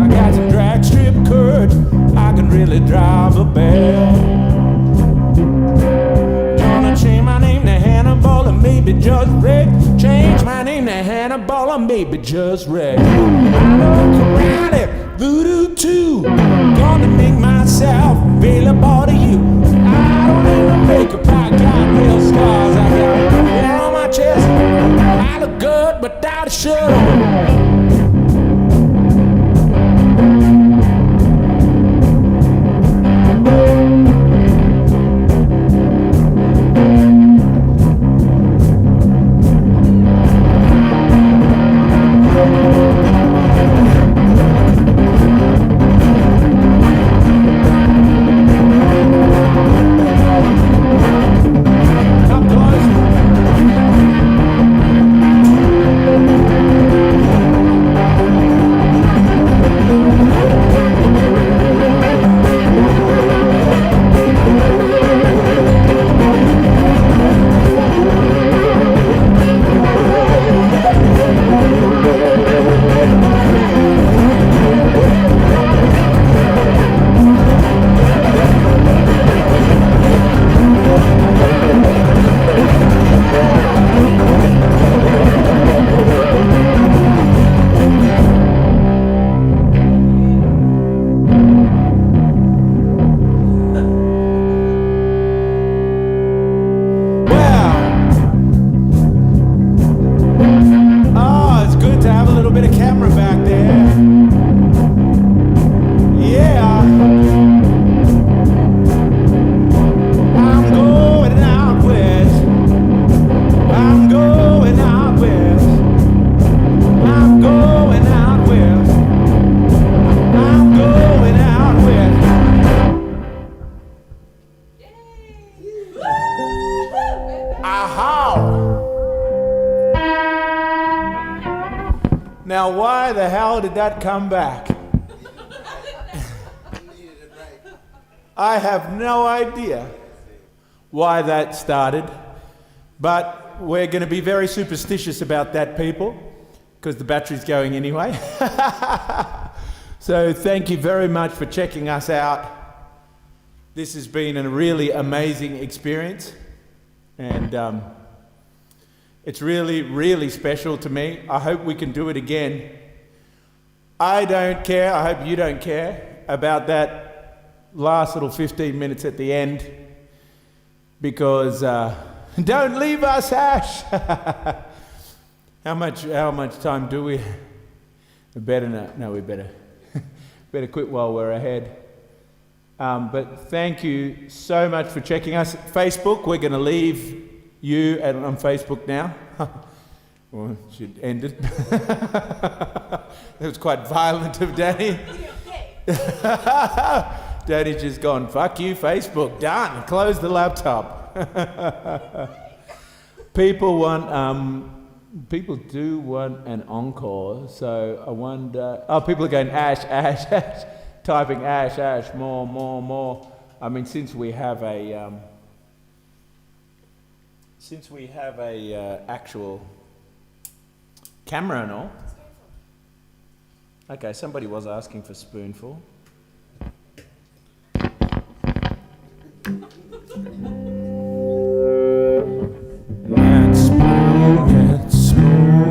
I got some drag strip courage. I can really drive a bell. Gonna change my name to Hannibal and maybe just Rick. Change my name to Hannibal and maybe just Rick. I know karate, voodoo too. Gonna make myself available to you. I don't need no makeup, I got real scars. I got hair on my chest. I look good without a shirt on. Now, why the hell did that come back? I have no idea why that started, but we're going to be very superstitious about that, people, because the battery's going anyway. So thank you very much for checking us out. This has been a really amazing experience, and it's really, really special to me. I hope we can do it again. I don't care, I hope you don't care about that last little 15 minutes at the end, because don't leave us, Ash. How much time do we? We better not. No, we better quit while we're ahead. But thank you so much for checking us. Facebook, we're going to leave you on Facebook now. Well, should end it. That was quite violent of Danny. Danny's just gone, fuck you, Facebook, done. Close the laptop. People do want an encore, so I wonder. Oh, people are going Ash, Ash, Ash, typing Ash, Ash, more. I mean, since we have a actual camera and all. Okay, somebody was asking for spoonful.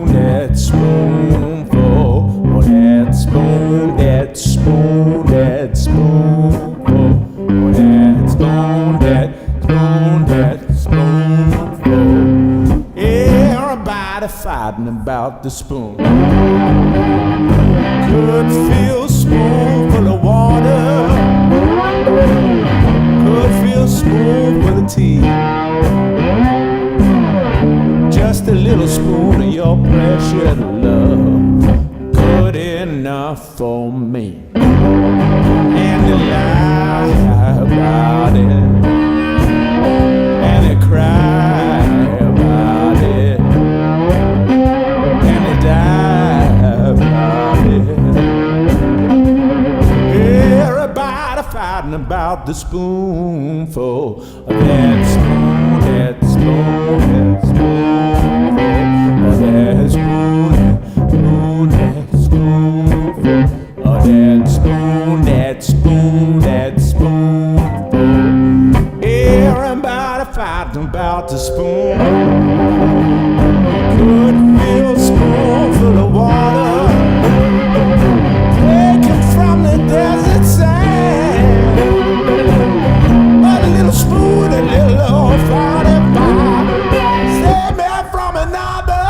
That spoonful. That spoonful. spoonful. Everybody fighting about the spoon. Could feel spoonful of water. Could feel spoonful of tea. Just a little spoon of your precious love, good enough for me. And they lie about it, and they cry about it, and they die about it. Everybody fighting about the spoonful. That spoon, that spoon, that spoon, that spoon, that spoonful. Oh, that spoon, that spoon, that spoonful. Everybody fighting about the spoon. Could feel a spoonful of water taken from the desert sand. But a little spoon, a little old 45 saved me from another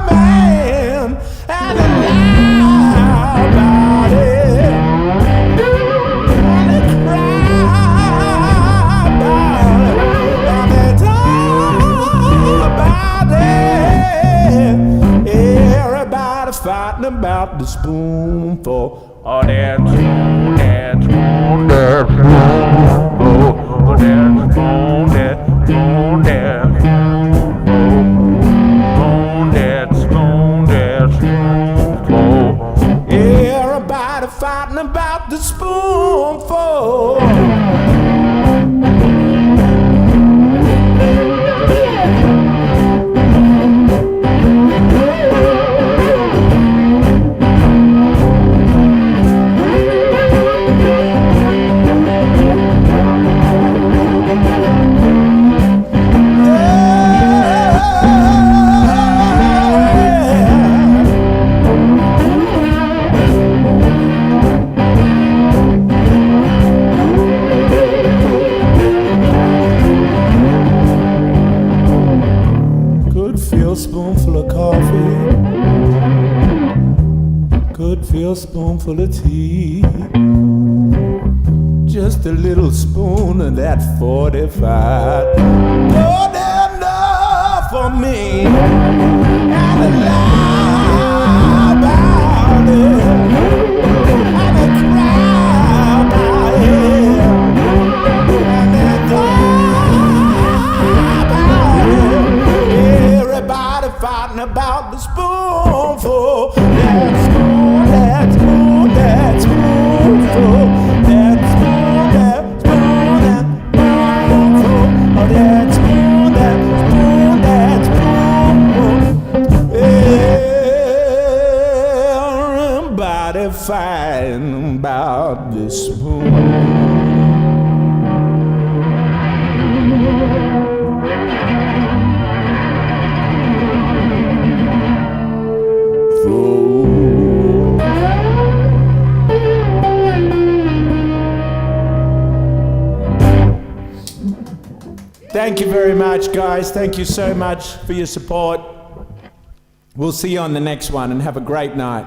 man. And I lie about it, and I cry about it, and I die about it. Everybody fighting about the spoonful. Oh, that spoon, that spoon, that spoonful. Oh, that spoon, that spoon, that spoon, that spoon, that spoonful. Everybody fighting about the spoonful. Spoonful of coffee, could feel a spoonful of tea, just a little spoon of that 45, good enough for me. And I lie about it, and I cry about it, and I die about it. Everybody fighting about the spoonful. That spoon, that spoon, that spoonful. That spoon, that spoon, that spoonful. Oh, that spoon, that spoon, that spoonful. Everybody fighting about the spoon. Thank you very much, guys. Thank you so much for your support. We'll see you on the next one, and have a great night.